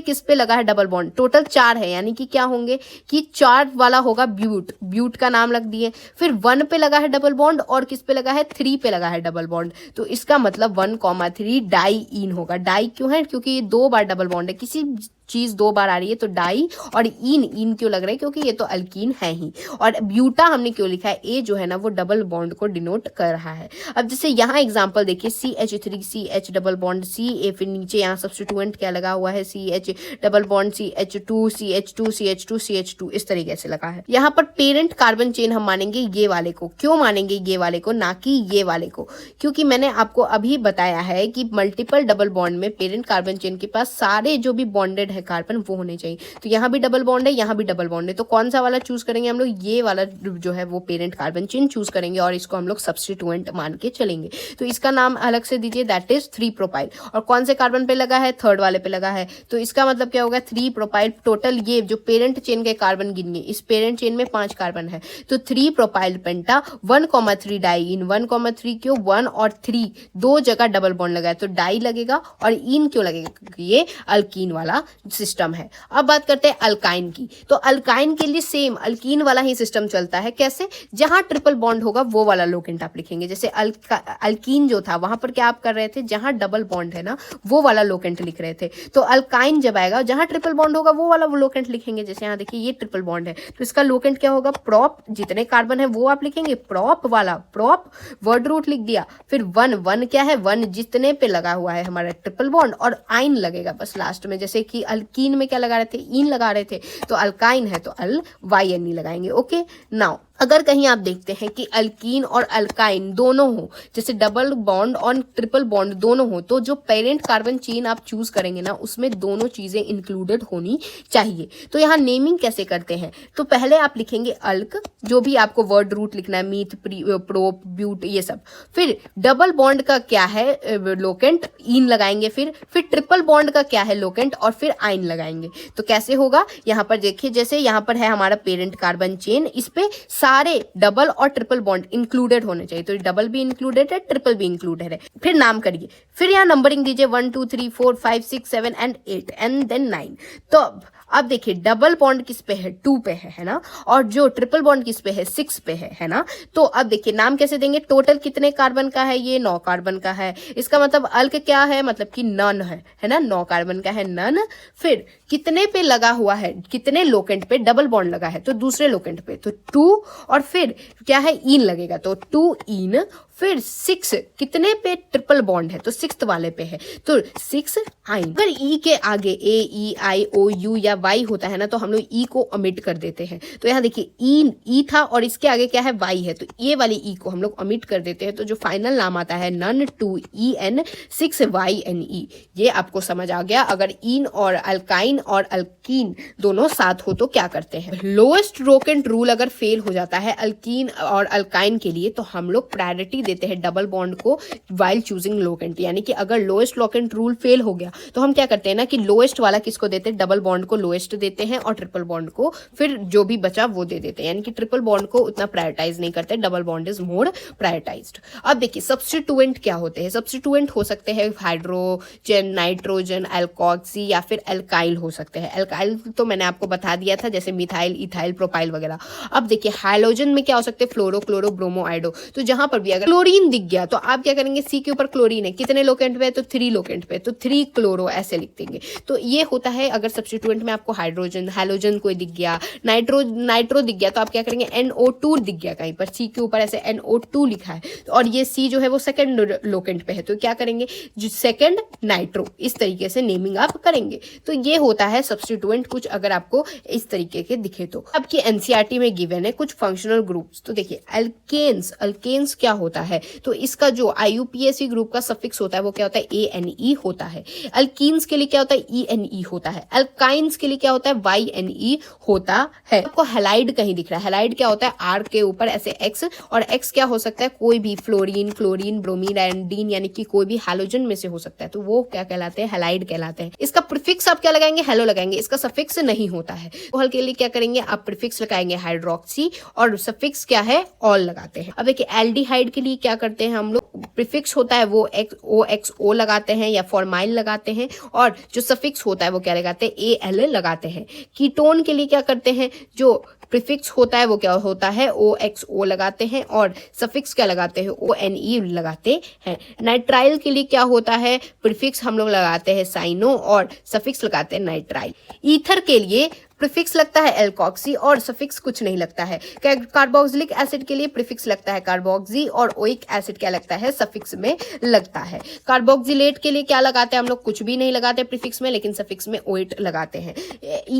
किस पे लगा है डबल बॉन्ड, टोटल 4 है, यानी कि क्या होंगे कि 4 वाला होगा ब्यूट का नाम लग दिए। फिर 1 पे लगा है डबल बॉन्ड और किस पे लगा है, 3 पे लगा है डबल बॉन्ड, तो इसका मतलब 1,3 डाई इन होगा। डाई क्यों है, क्योंकि ये 2 बार डबल बॉन्ड है, किसी चीज 2 बार आ रही है तो डाई, और इन क्यों लग रहा है, क्योंकि ये तो अल्कीन है ही। और ब्यूटा हमने क्यों लिखा है, ए जो है ना वो डबल बॉन्ड को डिनोट कर रहा है। अब जैसे यहाँ एग्जांपल देखिए CH3 CH double bond CA, फिर नीचे यहाँ सब्स्टिट्यूएंट क्या लगा हुआ है, CH double bond CH2 CH2 CH2 CH2, इस तरीके से लगा है। यहाँ पर पेरेंट कार्बन चेन हम मानेंगे ये वाले को, क्यों मानेंगे ये वाले को, ना कि ये वाले को, क्योंकि मैंने आपको अभी बताया है कि मल्टीपल डबल बॉन्ड में पेरेंट कार्बन चेन के पास सारे जो भी बॉन्डेड है कार्बन वो होने चाहिए। तो यहाँ भी डबल बॉन्ड है, यहाँ भी डबल बॉन्ड है, तो कौन सा वाला चूज करेंगे हम लोग, ये वाला जो है वो पेरेंट कार्बन चेन चूज करेंगे और इसको हम लोग सब्स्टिट्यूएंट मान के चलेंगे। तो इसका नाम अलग से दीजिए, दैट इज 3 प्रोपाइल। और कौन से कार्बन पे लगा है, 3rd वाले पे लगा है, तो इसका मतलब क्या होगा, 3 प्रोपाइल। टोटल ये जो पेरेंट चेन के कार्बन गिनिए, इस पेरेंट चेन में 5 कार्बन है, तो 3 प्रोपाइल पेंटा 1,3 डाई इन, 1,3 क्यों, 1 और 3 2 जगह डबल बॉन्ड लगा है तो डाई लगेगा, और इन क्यों लगेगा, क्योंकि ये अल्कीन वाला सिस्टम है। अब बात करते हैं अल्काइन की, तो अल्काइन के लिए सेम अल्कीन वाला ही सिस्टम चलता है। कैसे, जहां ट्रिपल बॉन्ड होगा वो वाला लोकेंट आप लिखेंगे। जैसे अल्कीन जो था वहां पर क्या आप कर रहे थे, जहां डबल बॉन्ड है ना वो वाला लोकेंट लिख रहे थे, तो अल्काइन जब आएगा जहां ट्रिपल बॉन्ड होगा वो वाला वो लोकेंट लिखेंगे। जैसे यहाँ देखिए ये ट्रिपल बॉन्ड है तो इसका लोकेंट क्या होगा, प्रॉप, जितने कार्बन है वो आप लिखेंगे, प्रॉप वाला, प्रॉप वर्ड रूट लिख दिया। फिर 1 क्या है, 1 जितने पे लगा हुआ है हमारा ट्रिपल बॉन्ड, और आइन लगेगा बस लास्ट में। जैसे कि अल्कीन में क्या लगा रहे थे, ईन लगा रहे थे, तो अल्काइन है तो अल YNE लगाएंगे। ओके, नाउ अगर कहीं आप देखते हैं कि अल्कीन और अल्काइन दोनों हो, जैसे डबल बॉन्ड और ट्रिपल बॉन्ड दोनों हो, तो जो पेरेंट कार्बन चेन आप चूज करेंगे ना, उसमें दोनों चीजें इंक्लूडेड होनी चाहिए। तो यहाँ नेमिंग कैसे करते हैं, तो पहले आप लिखेंगे अल्क, जो भी आपको वर्ड रूट लिखना है, मीथ, प्रोप, ब्यूट, ये सब। फिर डबल बॉन्ड का क्या है, लोकेंट, ईन लगाएंगे। फिर ट्रिपल बॉन्ड का क्या है, लोकेंट, और फिर आइन लगाएंगे। तो कैसे होगा, यहाँ पर देखिए, जैसे यहाँ पर है हमारा पेरेंट कार्बन चेन, इस पे सारे डबल और ट्रिपल बॉन्ड इंक्लूडेड होने चाहिए। तो डबल भी इंक्लूडेड है, ट्रिपल भी इंक्लूडेड है। फिर नाम करिए, फिर यहाँ नंबरिंग दीजिए 1 2 3 4 5 6 7 एंड 8 एंड देन 9। तो अब देखिए डबल बॉन्ड किस पे है, 2 पे है ना, और जो ट्रिपल बॉन्ड किस पे है, 6 पे है ना। तो अब देखिए नाम कैसे देंगे, टोटल कितने कार्बन का है, ये 9 कार्बन का है। इसका मतलब अल्क क्या है, मतलब कि नन है ना, 9 कार्बन का है, नन। फिर कितने पे लगा हुआ है, कितने लोकेंट पे डबल बॉन्ड लगा है, तो दूसरे लोकेंट पे तो 2, और फिर क्या है, ईन लगेगा तो 2 ईन। फिर 6 कितने पे ट्रिपल बॉन्ड है, तो 6th वाले पे है, तो 6 आइन। अगर ई के आगे ए, ई, आई, ओ, यू या वाई होता है ना, तो हम लोग ई को ओमिट कर देते हैं। तो यहाँ देखिए ई था और इसके आगे क्या है, वाई है, तो ये वाली ई को हम लोग ओमिट कर देते हैं। तो जो फाइनल नाम आता है नन 2EN 6YNE। ये आपको समझ आ गया। अगर ईन और अल्काइन और अल्कीन दोनों साथ हो तो क्या करते हैं। लोएस्ट लोकेंट रूल अगर फेल हो जाता है अल्कीन और अल्काइन के लिए, तो हम लोग प्रायोरिटी देते हैं डबल बॉन्ड को वाइल चूजिंग लोकेंट। यानी कि अगर लोएस्ट लोकेंट रूल फेल हो गया तो हम क्या करते हैं ना, कि लोएस्ट वाला किसको देते हैं, डबल बॉन्ड को लोएस्ट देते हैं, और ट्रिपल बॉन्ड को फिर जो भी बचा वो दे देते हैं। यानी कि ट्रिपल बॉन्ड को उतना प्रायोरिटाइज नहीं करते, double bond is more prioritised. अब देखिए सब्स्टिट्यूएंट क्या होते हैं। सब्स्टिट्यूएंट हो सकते हैं हाइड्रोजन, नाइट्रोजन, एल्कोक्सी या फिर एल्काइल हो सकते हैं। एल्काइल तो मैंने आपको बता दिया था, जैसे मिथाइल, इथाइल, प्रोपाइल वगैरह। अब देखिए हाइड्रोजन में क्या हो सकते हैं, फ्लोरो, क्लोरो, ब्रोमो, आइडो। तो जहां पर भी अगर क्लोरीन दिख गया तो आप क्या करेंगे, सी के ऊपर क्लोरीन है, कितने लोकेंट पे है, तो 3 लोकेंट पे, तो 3 क्लोरो ऐसे लिख देंगे। तो ये होता है अगर सब्स्टिट्यूएंट में आपको हाइड्रोजन, हैलोजन कोई दिख गया, नाइट्रो दिख गया, तो आप क्या करेंगे, NO2 दिख गया कहीं पर, सी के ऊपर ऐसे NO2 लिखा है, और ये सी जो है वो सेकंड लोकेंट पे है, तो क्या करेंगे, जो सेकंड नाइट्रो, इस तरीके से नेमिंग आप करेंगे। तो ये होता है सब्स्टिट्यूएंट, कुछ अगर आपको इस तरीके के दिखे तो। आपकी एनसीईआरटी में गिवन है कुछ फंक्शनल ग्रुप्स। तो देखिए अल्केन्स क्या होता है, तो इसका जो IUPAC ग्रुप का सफिक्स होता है वो क्या होता है, ANE होता है। अल्कीन्स के लिए क्या होता है, ENE होता है। अल्काइंस के लिए क्या होता है, YNE होता है। आपको हैलाइड कहीं दिख रहा है, हैलाइड क्या होता है, R के ऊपर ऐसे X, और X क्या हो सकता है, कोई भी फ्लोरीन, क्लोरीन, ब्रोमीन, आयोडीन, यानी कि कोई भी हैलोजन में से हो सकता है, तो वो क्या कहलाते हैं, हैलाइड कहलाते हैं। इसका प्रीफिक्स आप क्या लगाएंगे, हेलो लगाएंगे, इसका सफिक्स नहीं होता है। हल के लिए क्या करेंगे, आप प्रीफिक्स लगाएंगे हाइड्रोक्सी, और सफिक्स क्या है, ऑल लगाते हैं। अब देखिए एल्डिहाइड के लिए क्या करते हैं हम लोग, प्रीफिक्स होता है वो OXO लगाते हैं या फॉर्माइल लगाते हैं, और जो सफिक्स होता है वो क्या लगाते हैं, AL लगाते हैं। कीटोन के लिए क्या करते हैं, जो प्रीफिक्स होता है वो क्या होता है, OXO लगाते हैं, और सफिक्स क्या लगाते हैं, ONE लगाते हैं। नाइट्राइल के लिए क्या होता है, प्रीफिक्स हम लोग लगाते हैं साइनो, और सफिक्स लगाते हैं नाइट्राइल। ईथर के लिए प्रीफिक्स लगता है एल्कोक्सी, और सफिक्स कुछ नहीं लगता है। कार्बोक्सिलिक एसिड के लिए प्रीफिक्स लगता है कार्बोक्सी, और ओइक एसिड क्या लगता है, सफिक्स में लगता है। कार्बोक्सिलेट के लिए क्या लगाते हैं हम लोग, कुछ भी नहीं लगाते प्रीफिक्स में, लेकिन सफिक्स में ओइट लगाते हैं।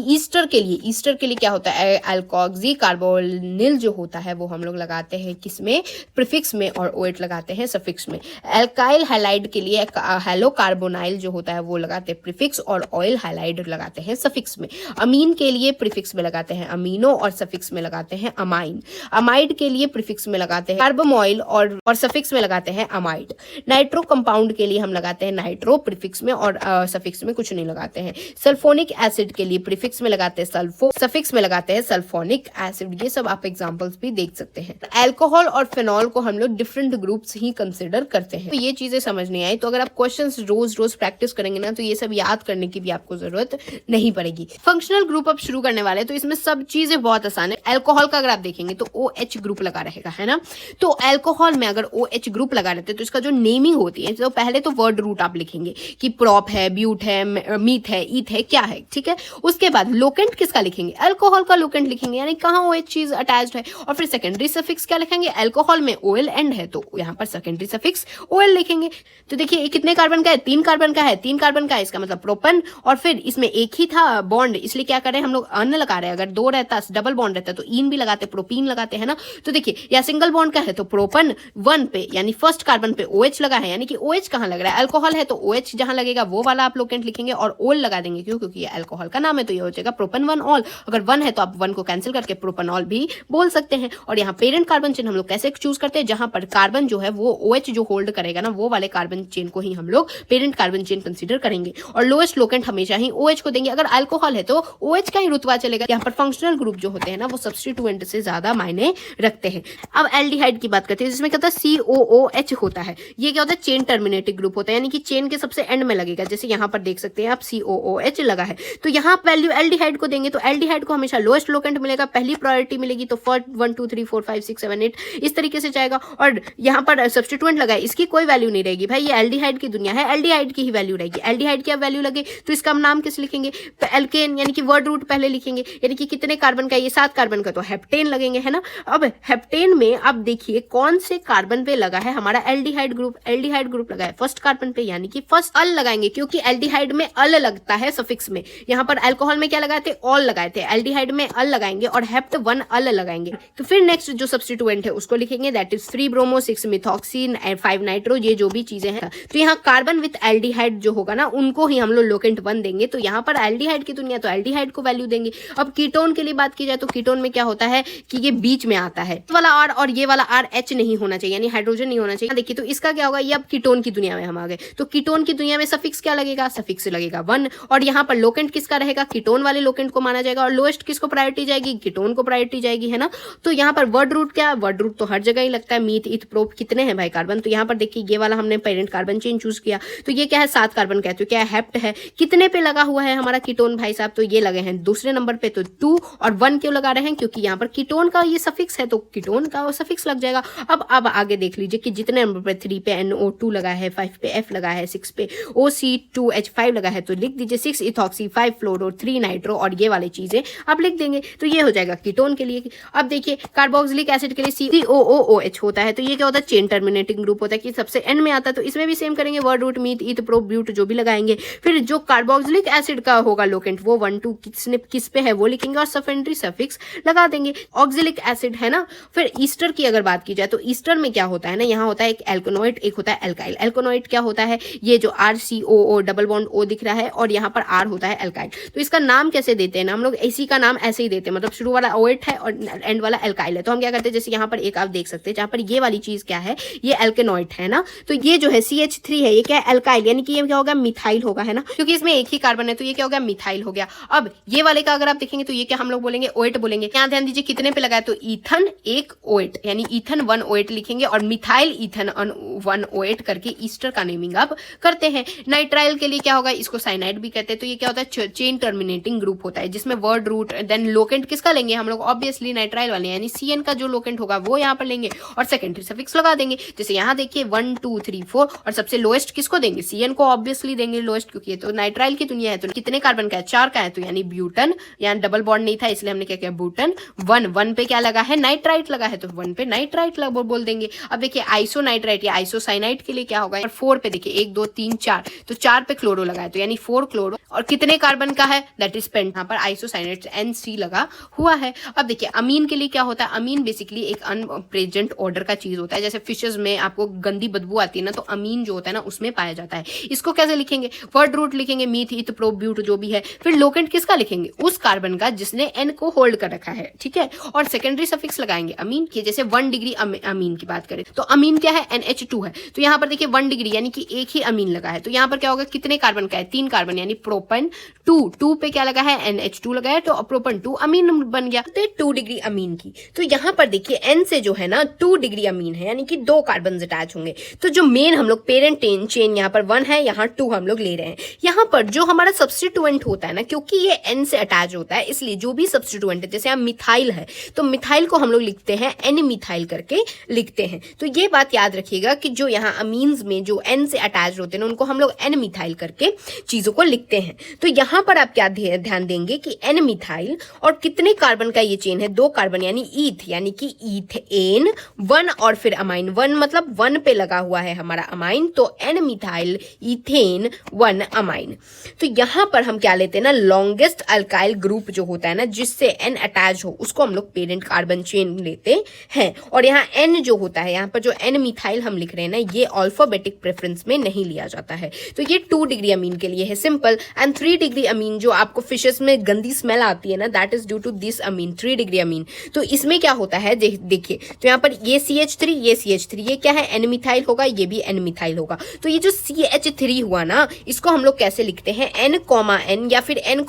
ईस्टर के लिए क्या होता है, एल्कोक्सी, कार्बोनिल जो होता है वो हम लोग लगाते हैं किसमें, प्रीफिक्स में, और ओइट लगाते हैं सफिक्स में। एल्काइल हैलाइड के लिए हेलो कार्बोनाइल जो होता है वो लगाते हैं प्रीफिक्स, और ऑयल हैलाइड लगाते हैं सफिक्स में। अमीन के लिए प्रीफिक्स में लगाते हैं अमीनो, और सफिक्स में लगाते हैं अमाइन। अमाइड के लिए प्रीफिक्स में लगाते हैं कार्बोमोइल, और सफिक्स में लगाते हैं अमाइड। नाइट्रो कंपाउंड के लिए हम लगाते हैं नाइट्रो प्रीफिक्स में, और सफिक्स में कुछ नहीं लगाते हैं। सल्फोनिक एसिड के लिए प्रीफिक्स में लगाते हैं सल्फो, सफिक्स में लगाते हैं सल्फोनिक एसिड। ये सब आप एग्जांपल्स भी देख सकते हैं। अल्कोहल और फिनॉल को हम लोग डिफरेंट ग्रुप्स ही कंसिडर करते हैं। तो ये चीजें समझ नहीं आई तो अगर आप क्वेश्चंस रोज रोज प्रैक्टिस करेंगे ना, तो ये सब याद करने की भी आपको जरूरत नहीं पड़ेगी। फंक्शनल ग्रुप अब शुरू करने वाले हैं, तो इसमें सब चीजें बहुत आसान है। अल्कोहल का अगर आप देखेंगे तो OH ग्रुप लगा रहेगा, है ना। तो अल्कोहल में अगर OH ग्रुप लगा रहते हैं तो इसका जो नेमिंग होती है, तो पहले तो वर्ड रूट आप लिखेंगे कि प्रॉप है, ब्यूट है, मीथ है, ईथ है, क्या है, ठीक है। उसके बाद लोकेंट किसका लिखेंगे, अल्कोहल का लोकेंट लिखेंगे, यानी कहाँ OH चीज अटैच्ड है। और फिर सेकेंडरी सफिक्स क्या लिखेंगे, अल्कोहल में OL एंड है तो यहाँ पर सेकेंडरी सफिक्स OL लिखेंगे। तो देखिए ये कितने कार्बन का है, 3 कार्बन का है, 3 कार्बन का है, इसका मतलब प्रोपन। और फिर इसमें एक ही था बॉन्ड, इसलिए क्या करें हम लोग अन लगा रहे हैं। अगर 2 रहता, डबल बॉन्ड रहता तो इन भी लगाते, प्रोपीन लगाते हैं ना। तो देखिए या सिंगल बॉन्ड का है तो प्रोपन 1 पे यानी फर्स्ट कार्बन पे OH लगा है, यानी कि OH कहाँ लग रहा है, अल्कोहल है तो OH जहां लगेगा वो वाला आप लोकेंट लिखेंगे और ओल लगा देंगे, क्यों, क्योंकि ये अल्कोहल का नाम है तो ये हो जाएगा प्रोपन 1 ऑल। अगर 1 है तो आप 1 को कैंसिल करके प्रोपनॉल भी बोल सकते हैं। और यहाँ पेरेंट कार्बन चेन हम लोग कैसे चूज करते हैं, जहां पर कार्बन जो है वो OH जो होल्ड करेगा ना, वो वाले कार्बन चेन को ही हम लोग पेरेंट कार्बन चेन कंसीडर करेंगे। और लोएस्ट लोकेंट हमेशा ही OH को देंगे। अगर अल्कोहल है तो OH का ही रुतबा चलेगा। यहाँ पर फंक्शनल ग्रुप जो होते हैं ना वो सब्स्टिट्यूएंट से ज्यादा मायने रखते हैं। अब एल्डिहाइड की बात करते हैं, जिसमें क्या होता है COOH होता है। ये क्या होता है, चेन टर्मिनेटिंग ग्रुप होता है, यानी कि चेन के सबसे एंड में लगेगा। जैसे यहाँ पर देख सकते हैं आप COOH लगा है, तो यहाँ वैल्यू एल्डिहाइड को देंगे तो एल्डिहाइड को हमेशा लोएस्ट लोकेंट मिलेगा, पहली प्रायोरिटी मिलेगी। तो फर्स्ट 1 2 3 4 5 6 7 8 इस तरीके से जाएगा। और यहाँ पर सब्स्टिट्यूएंट लगा है, इसकी कोई वैल्यू नहीं रहेगी भाई, ये एल्डिहाइड की दुनिया है, एल्डिहाइड की ही वैल्यू रहेगी। एल्डिहाइड की वैल्यू लगे तो इसका नाम किस लिखेंगे, एल्केन, यानी कि वर्ड रूट पहले लिखेंगे, यानी कि कितने कार्बन का, ये 7 कार्बन का तो हेप्टेन लगेंगे, है ना। अब हेप्टेन में अब देखिए कौन से कार्बन पे लगा है हमारा एल्डिहाइड ग्रुप, एल्डिहाइड ग्रुप लगा है फर्स्ट कार्बन पे, यानी कि फर्स्ट अल लगाएंगे, क्योंकि एल्डिहाइड में अल लगता है सफिक्स में। यहाँ पर अल्कोहल में क्या लगाए थे, ऑल लगाए थे, एल्डिहाइड में अल लगाएंगे और हेप्ट 1 अल लगाएंगे। तो फिर नेक्स्ट जो सब्स्टिट्यूएंट है उसको लिखेंगे, that is 3 bromo 6 methoxy and 5 nitro, ये जो भी चीजें हैं। तो यहाँ कार्बन विथ एल्डिहाइड जो होगा ना उनको ही हम लोग लोकेंट 1 देंगे। तो यहाँ पर एल्डिहाइड की दुनिया तो एल्डिहाइड को वैल्यू देंगे। अब कीटोन के लिए बात की जाए तो कीटोन में क्या होता है कि ये बीच में आता है, वाला R और ये वाला R H नहीं होना चाहिए, यानी हाइड्रोजन नहीं होना चाहिए। देखिए तो इसका क्या होगा, ये अब कीटोन की दुनिया में हम आ गए। तो कीटोन की दुनिया में सफिक्स क्या लगेगा, सफिक्स लगेगा 1। और यहाँ पर लोकेंट किसका रहेगा, कीटोन वाले लोकेंट को माना जाएगा। और लोएस्ट किसको प्रायोरिटी जाएगी, कीटोन को प्रायोरिटी जाएगी, है ना। तो यहाँ पर वर्ड रूट क्या, वर्ड रूट तो हर जगह ही लगता है, मीथ ईथ प्रोप कितने हैं भाई कार्बन। तो यहाँ पर देखिए ये वाला हमने पेरेंट कार्बन चेन चूज किया, तो ये क्या है 7 कार्बन का है, तो क्या है हेप्ट है। कितने पे लगा हुआ है हमारा कीटोन भाई साहब, तो ये लगे हैं दूसरे नंबर पे, तो 2। और 1 क्यों लगा रहे हैं, क्योंकि यहाँ पर कीटोन का ये सफिक्स है तो कीटोन का सफिक्स लग जाएगा। अब आगे देख लीजिए कि जितने नंबर पे 3 पे NO2 लगा है, 5 पे F लगा है, 6 पे OC2H5 लगा है, तो लिख दीजिए 6 इथॉक्सी 5 फ्लोरो 3 नाइट्रो, और ये वाली चीजें आप लिख देंगे। तो ये हो जाएगा कीटोन के लिए। अब देखिए कार्बोक्सिलिक एसिड के लिए COOH होता है, तो ये क्या होता है, चेन टर्मिनेटिंग ग्रुप होता है कि सबसे एंड में आता है। तो इसमें भी सेम करेंगे, word root meth eth prop but जो भी लगाएंगे। फिर जो कार्बोक्सिलिक एसिड का होगा लोकेंट वो 1 2 किस पे है वो लिखेंगे और सेकेंडरी सफिक्स लगा देंगे। ऑक्सिलिक एसिड है ना। फिर ईस्टर की अगर बात की जाए तो ईस्टर में क्या होता है ना, यहाँ होता है एक एल्कोनोइड, एक होता है एल्काइल। एल्कोनोइड क्या होता है, ये जो RCOO डबल बॉन्ड O दिख रहा है और यहाँ पर R होता है एल्काइल। तो इसका नाम कैसे देते हैं ना हम लोग, इसी का नाम ऐसे ही देते हैं, मतलब शुरू वाला OH है और एंड वाला एल्काइल है। तो हम क्या करते हैं, जैसे यहाँ पर एक आप देख सकते हैं जहाँ पर ये वाली चीज क्या है, ये एल्केनोइड है ना। तो ये जो है CH3 है, ये क्या है एल्काइल, यानी कि ये क्या होगा मिथाइल होगा, है ना, क्योंकि इसमें एक ही कार्बन है तो ये क्या हो गया मिथाइल हो गया। अब ये वाले का अगर आप देखेंगे तो ये क्या हम लोग बोलेंगे OH बोलेंगे। यहाँ ध्यान दीजिए कितने पे लगाए, तो ईथन 1 OH यानी ईथन 1 OH लिखेंगे और मिथाइल ईथन 1 OH करके ईस्टर का नेमिंग आप करते हैं। नाइट्राइल के लिए क्या होगा, इसको साइनाइड भी कहते हैं। तो ये क्या होता है चेन टर्मिनेटिंग ग्रुप होता है, जिसमें वर्ड रूट देन लोकेंट किसका लेंगे हम लोग, ऑब्वियसली नाइट्राइल वाले, यानी CN का जो लोकेंट होगा वो यहाँ पर लेंगे और सेकेंडरी सफिक्स लगा देंगे। जैसे यहाँ देखिए 1 2 3 4 और सबसे लोएस्ट किसको देंगे, CN को ऑब्वियसली देंगे लोएस्ट, क्योंकि ये तो नाइट्राइल की दुनिया है। तो कितने कार्बन का है, 4 का है, तो यानी ब्यूटन, यहाँ डबल बॉन्ड नहीं था इसलिए हमने क्या किया ब्यूटन 1 पे क्या लगा है नाइट्राइट लगा है, तो 1 पे नाइट्राइट बोल देंगे। अब देखिए आइसोनाइट्राइट या आइसोसाइनाइट के लिए क्या होगा, 4 पे देखिए 1 2 3 4, तो 4 पे क्लोरो लगा है तो यानी 4 क्लोरो। और कितने कार्बन का है, दैट इज पेंट, यहाँ पर आइसोसाइनाइट NC लगा हुआ है। अब देखिए अमीन के लिए क्या होता है, अमीन बेसिकली एक अनप्रेजेंट ऑर्डर का चीज होता है। जैसे फिशेस में आपको गंदी बदबू आती है ना, तो अमीन जो होता है ना उसमें पाया जाता है। इसको कैसे लिखेंगे, वर्ड रूट लिखेंगे मीथ ईथ प्रो ब्यूट जो भी है। फिर लोकेंट किसका लिखेंगे, उस कार्बन का जिसने N को होल्ड कर रखा है, ठीक है। और सेकेंडरी सफिक्स लगाएंगे अमीन के, जैसे 1 डिग्री अमीन की बात करें तो अमीन क्या है NH2 है, तो यहाँ पर देखिए 1 डिग्री यानी कि एक ही अमीन लगा है। तो यहाँ पर क्या होगा, कितने कार्बन का है, 3 कार्बन, यानी प्रोपन 2 पे क्या लगा है NH2 लगा है, तो प्रोपन 2 अमीन बन गया, तो 2 डिग्री अमीन की। तो यहाँ पर देखिए N से जो है ना 2 डिग्री अमीन है, यानी कि 2 कार्बन अटैच होंगे। तो जो मेन हम लोग पेरेंट चेन यहाँ पर 1 है, यहाँ 2 हम लोग ले रहे हैं। यहाँ पर जो हमारा सब्स्टिट्यूएंट होता है ना, क्योंकि ये N N से अटैच होता है, इसलिए जो भी सब्स्टिट्यूएंट है, जैसे यहाँ मिथाइल है तो मिथाइल को हम लोग लिखते हैं N मिथाइल करके लिखते हैं। तो ये बात याद रखिएगा कि जो यहाँ अमीन्स में जो N से अटैच होते हैं उनको हम लोग N मिथाइल करके चीजों को लिखते हैं। तो यहाँ पर आप क्या ध्यान देंगे कि N मिथाइल और कितने कार्बन का ये चेन है, 2 कार्बन यानी ईथ, यानी कि ईथेन 1 और फिर अमाइन 1, मतलब 1 पे लगा हुआ है हमारा अमाइन, तो N मिथाइल ईथेन 1 अमाइन। तो यहाँ पर हम क्या लेते हैं ना, लॉन्गेस्ट अल्काइल ग्रुप जो होता है ना जिससे N अटैच हो उसको हम लोग पेरेंट कार्बन चेन लेते हैं। और यहाँ N जो होता है, यहाँ पर जो N मिथाइल हम लिख रहे हैं ना, ये अल्फाबेटिक प्रेफरेंस में नहीं लिया जाता है। तो ये 2 डिग्री अमीन के लिए है सिंपल, एंड 3 डिग्री अमीन जो आपको फिशेस में गंदी स्मेल आती है ना, that is due to this amine, 3 degree amine. तो इसमें क्या होता है देखिए, तो यहाँ पर ये CH3, ये CH3, ये क्या है N मिथाइल होगा, ये भी N मिथाइल होगा। तो ये जो CH3 हुआ ना, इसको हम लोग कैसे लिखते हैं, N, या फिर N,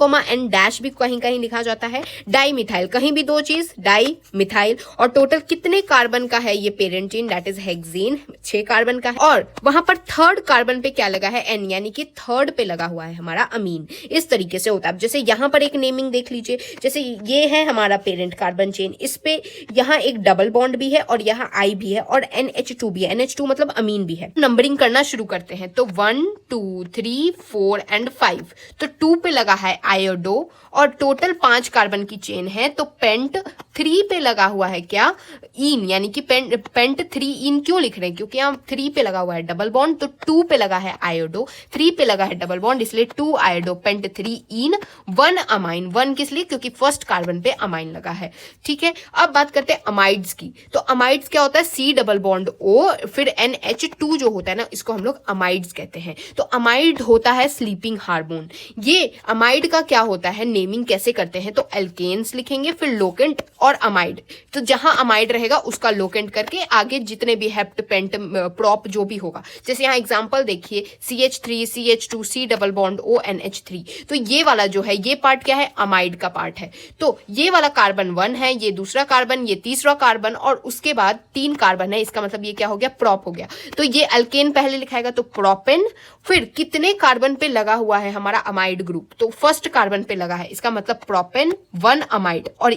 डैश भी कहीं कहीं लिखा जाता है, डाई मिथाइल, कहीं भी 2 चीज, डाई मिथाइल। और टोटल कितने कार्बन का है ये parent chain, that is hexane, 6 carbon का है। और वहां पर 3rd कार्बन पे क्या लगा है, N, यानी कि 3rd पे लगा हुआ है हमारा अमीन। इस तरीके से होता है। जैसे यहाँ पर एक नेमिंग देख लीजिए, जैसे ये है हमारा पेरेंट कार्बन चेन, इस पे यहाँ एक डबल बॉन्ड भी है और यहाँ I भी है और NH2 भी है, NH2 मतलब अमीन भी है। नंबरिंग करना शुरू करते हैं, तो 1 2 3 4 एंड 5, तो 2 पे लगा है आयोडो और टोटल 5 कार्बन की चेन है। तो पेंट 3 पे लगा हुआ है क्या, इन, यानी कि पेंट 3 इन क्यों लिख रहे हैं, क्योंकि यहाँ 3 पे लगा हुआ है डबल बॉन्ड, तो 2 पे लगा है आयोडो, 3 पे लगा है डबल बॉन्ड, इसलिए 2 आयोडो पेंट 3 इन 1 अमाइन। 1 किस लिए, क्योंकि फर्स्ट कार्बन पे अमाइन लगा है। ठीक है, अब बात करते हैं अमाइड्स की। तो अमाइड्स क्या होता है, C डबल बॉन्ड O, फिर NH2 जो होता है ना, इसको हम लोग अमाइड्स कहते हैं। तो अमाइड होता है स्लीपिंग हार्मोन। ये अमाइड का क्या होता है, नेमिंग कैसे करते हैं, तो एल्केन्स लिखेंगे, फिर लोकेंट और अमाइड। तो जहां अमाइड रहेगा उसका लोकेंट करके आगे जितने भी हेप्ट पेंट प्रॉप जो भी होगा, जैसे यहाँ एग्जांपल देखिए, CH3 CH2 C double bond O NH3, तो ये वाला जो है ये पार्ट क्या है, अमाइड का पार्ट है। तो ये वाला कार्बन 1 है, ये दूसरा कार्बन, ये तीसरा कार्बन और उसके बाद 3 कार्बन है, इसका मतलब ये क्या हो गया, प्रॉप हो गया। तो ये अल्केन पहले लिखाएगा, तो प्रोपेन, फिर कितने कार्बन पे लगा हुआ है हमारा अमाइड ग्रुप, तो फर्स्ट कार्बन पे लगा है, इसका मतलब प्रोपेन 1 अमाइड, और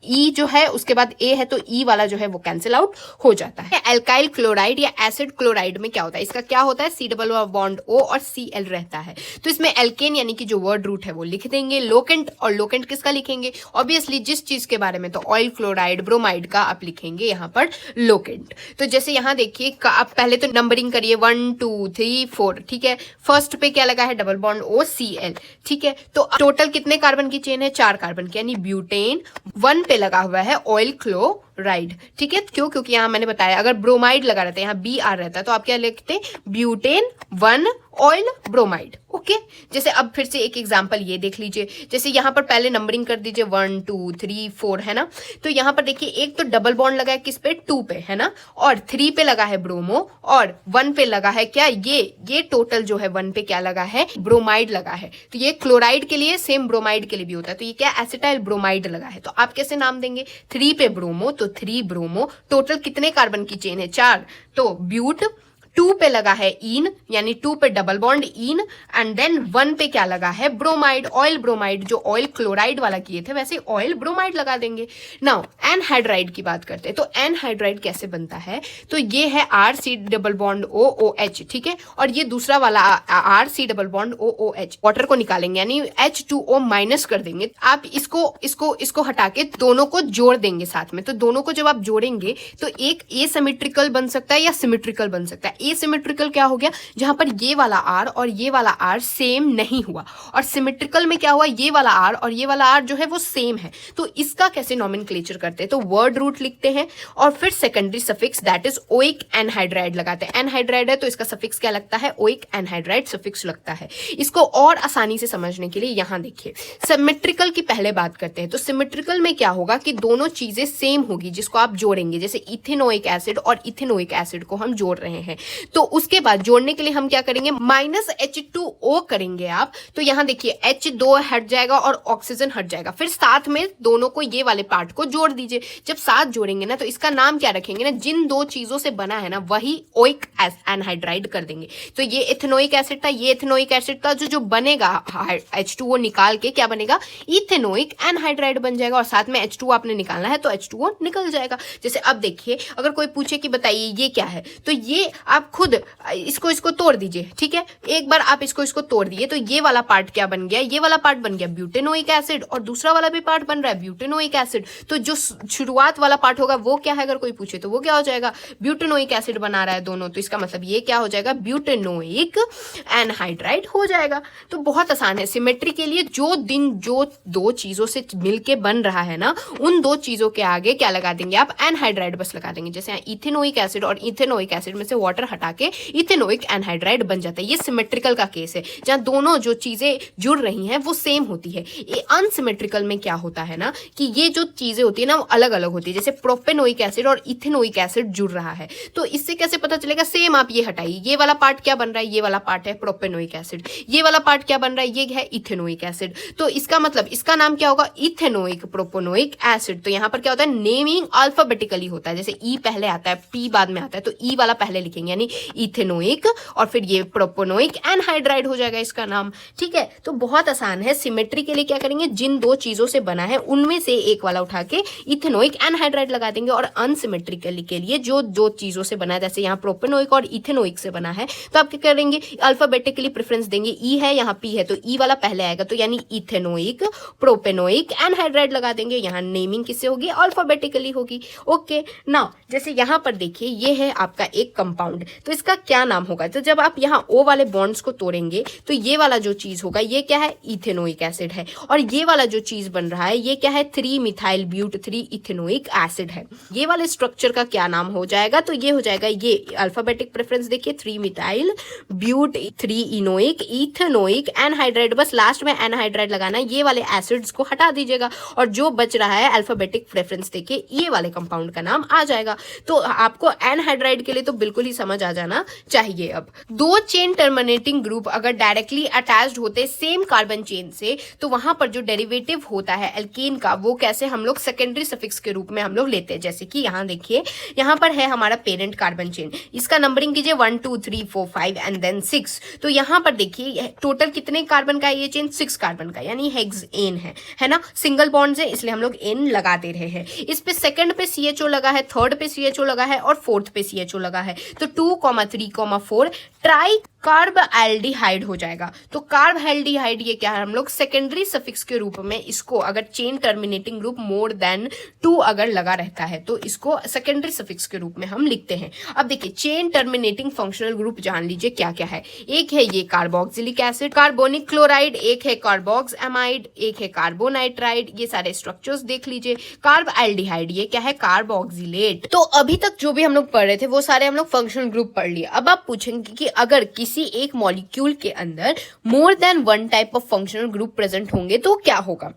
ई जो है उसके बाद ए है, तो ई वाला जो है वो कैंसिल आउट हो जाता है। एल्काइल क्लोराइड या एसिड क्लोराइड में क्या होता है, इसका क्या होता है, C डबल बॉन्ड O और Cl रहता है। तो इसमें एल्केन यानी कि जो वर्ड रूट है वो लिख देंगे, लोकेंट, और लोकेंट किसका लिखेंगे, ऑब्वियसली जिस चीज के बारे में, तो ऑयल क्लोराइड ब्रोमाइड का आप लिखेंगे यहाँ पर लोकेंट। तो जैसे यहाँ देखिए, आप पहले तो नंबरिंग करिए 1 2 3 4, ठीक है। फर्स्ट पे क्या लगा है, डबल बॉन्ड O Cl, ठीक है। तो टोटल कितने कार्बन की चेन है, 4 कार्बन की, यानी ब्यूटेन। 1 पे लगा हुआ है ऑयल क्लोराइड, ठीक है। क्यों, क्योंकि यहाँ मैंने बताया अगर ब्रोमाइड लगा रहता है, यहाँ Br रहता है, तो आप क्या लिखते, ब्यूटेन 1 ऑयल ब्रोमाइड। ओके, जैसे अब फिर से एक एग्जांपल ये देख लीजिए, जैसे यहाँ पर पहले नंबरिंग कर दीजिए 1 2 3 4, है ना। तो यहाँ पर देखिए, एक तो डबल बॉन्ड लगा है किस पे, 2 पे, है ना, और 3 पे लगा है ब्रोमो, और 1 पे लगा है क्या, ये टोटल जो है 1 पे क्या लगा है, ब्रोमाइड लगा है। तो ये क्लोराइड के लिए सेम ब्रोमाइड के लिए भी होता है, तो ये क्या एसिटाइल ब्रोमाइड लगा है। तो आप कैसे नाम देंगे, 3 पे ब्रोमो, तो 3 ब्रोमो। टोटल कितने कार्बन की चेन है, 4, तो ब्यूट। 2 पे लगा है इन, यानी 2 पे double bond in, and then 1 पे क्या लगा है, ब्रोमाइड, ऑयल ब्रोमाइड, जो ऑयल क्लोराइड वाला किए थे वैसे ऑयल ब्रोमाइड लगा देंगे। नाउ एनहाइड्राइड की बात करते हैं, तो एनहाइड्राइड कैसे बनता है, तो ये है RC डबल बॉन्ड OOH, ठीक है, और ये दूसरा वाला RC double bond OOH, water को निकालेंगे यानी H2O माइनस कर देंगे। आप इसको हटा के दोनों को जोड़ देंगे साथ में, तो दोनों को जब आप जोड़ेंगे तो एक एसिमेट्रिकल बन सकता है या सिमेट्रिकल बन सकता है। एसिमेट्रिकल क्या हो गया, जहां पर ये वाला R और ये वाला R सेम नहीं हुआ, और सिमेट्रिकल में क्या हुआ, ये वाला R और ये वाला R जो है वो सेम है। तो इसका कैसे नॉमेनक्लेचर करते हैं, तो वर्ड रूट लिखते हैं और फिर secondary suffix that is oic anhydride लगाते हैं। एनहाइड्राइड है तो इसका सफिक्स क्या लगता है, ओइक एनहाइड्राइड सफिक्स लगता है। इसको और आसानी से समझने के लिए यहां देखिए, सिमेट्रिकल की पहले बात करते हैं। तो सिमेट्रिकल में क्या होगा कि दोनों चीजें सेम होगी जिसको आप जोड़ेंगे, जैसे इथेनोइक एसिड और इथेनोइक एसिड को हम जोड़ रहे हैं, तो उसके बाद जोड़ने के लिए हम क्या करेंगे, -H2O करेंगे आप। तो यहां देखिए H2 हट जाएगा और ऑक्सीजन हट जाएगा, फिर साथ में दोनों को, ये वाले पार्ट को जोड़ दीजिए। जब साथ जोड़ेंगे ना तो इसका नाम क्या रखेंगे ना, जिन दो चीजों से बना है ना वही ओइक एनहाइड्राइड कर देंगे। तो ये इथेनोइक एसिड था, ये इथेनोइक एसिड था, जो बनेगा H2O निकाल के क्या बनेगा, इथेनोइक एनहाइड्राइड बन जाएगा। और साथ में H2O आपने निकालना है तो H2O निकल जाएगा। जैसे अब देखिए, अगर कोई पूछे कि बताइए ये क्या है, तो ये आप खुद इसको तोड़ दीजिए, ठीक है। एक बार आप इसको तोड़ दिए तो ये वाला पार्ट क्या बन गया, ये वाला पार्ट बन गया ब्यूटेनोइक एसिड, और दूसरा वाला भी पार्ट बन रहा है ब्यूटेनोइक एसिड। तो जो शुरुआत वाला पार्ट होगा वो क्या है, अगर कोई पूछे तो वो क्या हो जाएगा, ब्यूटेनोइक एसिड बना रहा है दोनों, तो इसका मतलब ये क्या हो जाएगा, ब्यूटेनोइक एनहाइड्राइड हो जाएगा। तो बहुत आसान है। सिमेट्री के लिए जो दो चीजों से मिलके बन रहा है ना, उन दो चीजों के आगे क्या लगा देंगे आप, एनहाइड्राइड बस लगा देंगे। जैसे यहाँ इथेनोइक एसिड और इथेनोइक एसिड में से वाटर हटा के इथेनोइक एनहाइड्राइड बन जाता है। ये सिमेट्रिकल का केस है, जहां दोनों जो चीजें जुड़ रही हैं वो सेम होती है। ये अनसिमेट्रिकल में क्या होता है ना, कि ये जो चीजें होती है ना वो अलग अलग होती है। जैसे प्रोपेनोइक एसिड और इथेनोइक एसिड जुड़ रहा है, तो इससे कैसे पता चलेगा, सेम आप ये हटाइए, ये वाला पार्ट क्या बन रहा है, ये वाला पार्ट है प्रोपेनोइक एसिड, ये वाला पार्ट क्या बन रहा है, ये है इथेनोइक एसिड। तो इसका मतलब इसका नाम क्या होगा, इथेनोइक प्रोपेनोइक एसिड। तो यहाँ पर क्या होता है, नेमिंग अल्फाबेटिकली होता है। जैसे ई पहले आता है, पी बाद में आता है, तो ई वाला पहले लिखेंगे, यानी इथेनोइक, और फिर ये प्रोपेनोइक एनहाइड्राइड हो जाएगा इसका नाम, ठीक है। तो बहुत आसान है। सिमेट्री के लिए क्या करेंगे, जिन दो चीजों से बना है उनमें से एक वाला उठा के इथेनोइक एनहाइड्राइड लगा देंगे, और अनसिमेट्रिकली के लिए जो दो चीजों से बना है, जैसे यहाँ प्रोपेनोइक और इथेनोइक से बना है, तो आप क्या करेंगे, अल्फाबेटिकली प्रेफरेंस देंगे। ई है, यहाँ पी है, तो ई वाला पहले आएगा, तो यानी इथेनोइक प्रोपेनोइक एनहाइड्राइड लगा देंगे। यहाँ नेमिंग किससे होगी, अल्फाबेटिकली होगी। ओके नाउ, जैसे यहाँ पर देखिए ये है आपका एक कंपाउंड, तो इसका क्या नाम होगा, तो जब आप यहाँ O वाले बॉन्ड्स को तोड़ेंगे तो ये वाला जो चीज होगा ये क्या है, इथेनोइक एसिड है, और ये वाला जो चीज बन रहा है ये क्या है, 3 मिथाइल ब्यूट 3 इथेनोइक एसिड है। ये वाले स्ट्रक्चर का क्या नाम हो जाएगा, तो ये हो जाएगा, ये अल्फाबेटिक प्रेफरेंस देखिए, 3 मिथाइल ब्यूट 3 इनोइक इथेनोइक एनहाइड्राइड, बस लास्ट में एनहाइड्राइड लगाना है। ये वाले एसिड्स को हटा दीजिएगा और जो बच रहा है अल्फाबेटिक प्रेफरेंस देखिए, ये वाले कंपाउंड का नाम आ जाएगा। तो आपको एनहाइड्राइड के लिए तो बिल्कुल ही समझ आ जाना चाहिए। अब दो चेन टर्मिनेटिंग ग्रुप अगर डायरेक्टली अटैच्ड होते सेम कार्बन चेन से, तो वहां पर जो डेरिवेटिव होता है एल्केन का, वो कैसे हम लोग सेकेंडरी सफिक्स के रूप में हम लोग लेते हैं। जैसे कि यहाँ देखिए, यहाँ पर है हमारा पेरेंट कार्बन चेन, इसका नंबरिंग कीजिए 1 2 3 4 5 एंड देन 6। तो यहाँ पर देखिए टोटल कितने कार्बन का है ये चेन, 6 कार्बन का, यानी हेक्सेन है ना, सिंगल बॉन्ड है इसलिए हम लोग एन लगा दे रहे हैं। इस पे सेकंड पे CHO लगा है, थर्ड पे CHO लगा है और फोर्थ पे CHO लगा है, तो 2, 3, 4 ट्राई कार्ब एल्डिहाइड हो जाएगा। तो कार्ब एल्डिहाइड ये क्या है, हम लोग सेकेंडरी सफिक्स के रूप में इसको, अगर चेन टर्मिनेटिंग ग्रुप मोर देन 2 अगर लगा रहता है तो इसको सेकेंडरी सफिक्स के रूप में हम लिखते हैं। अब देखिए चेन टर्मिनेटिंग फंक्शनल ग्रुप जान लीजिए क्या क्या है। एक है ये कार्बोक्सिलिक एसिड, कार्बोनिक क्लोराइड, एक है कार्बोक्सएमाइड, एक है कार्बोनाइट्राइड, ये सारे स्ट्रक्चर्स देख लीजिए। कार्ब एल्डिहाइड ये क्या है, कार्बोक्सिलेट। तो अभी तक जो भी हम लोग पढ़ रहे थे वो सारे हम लोग फंक्शनल ग्रुप पढ़ लिए। अब आप पूछेंगे कि अगर किसी एक मॉलिक्यूल के अंदर more than 1 type of functional group present होंगे तो क्या होगा।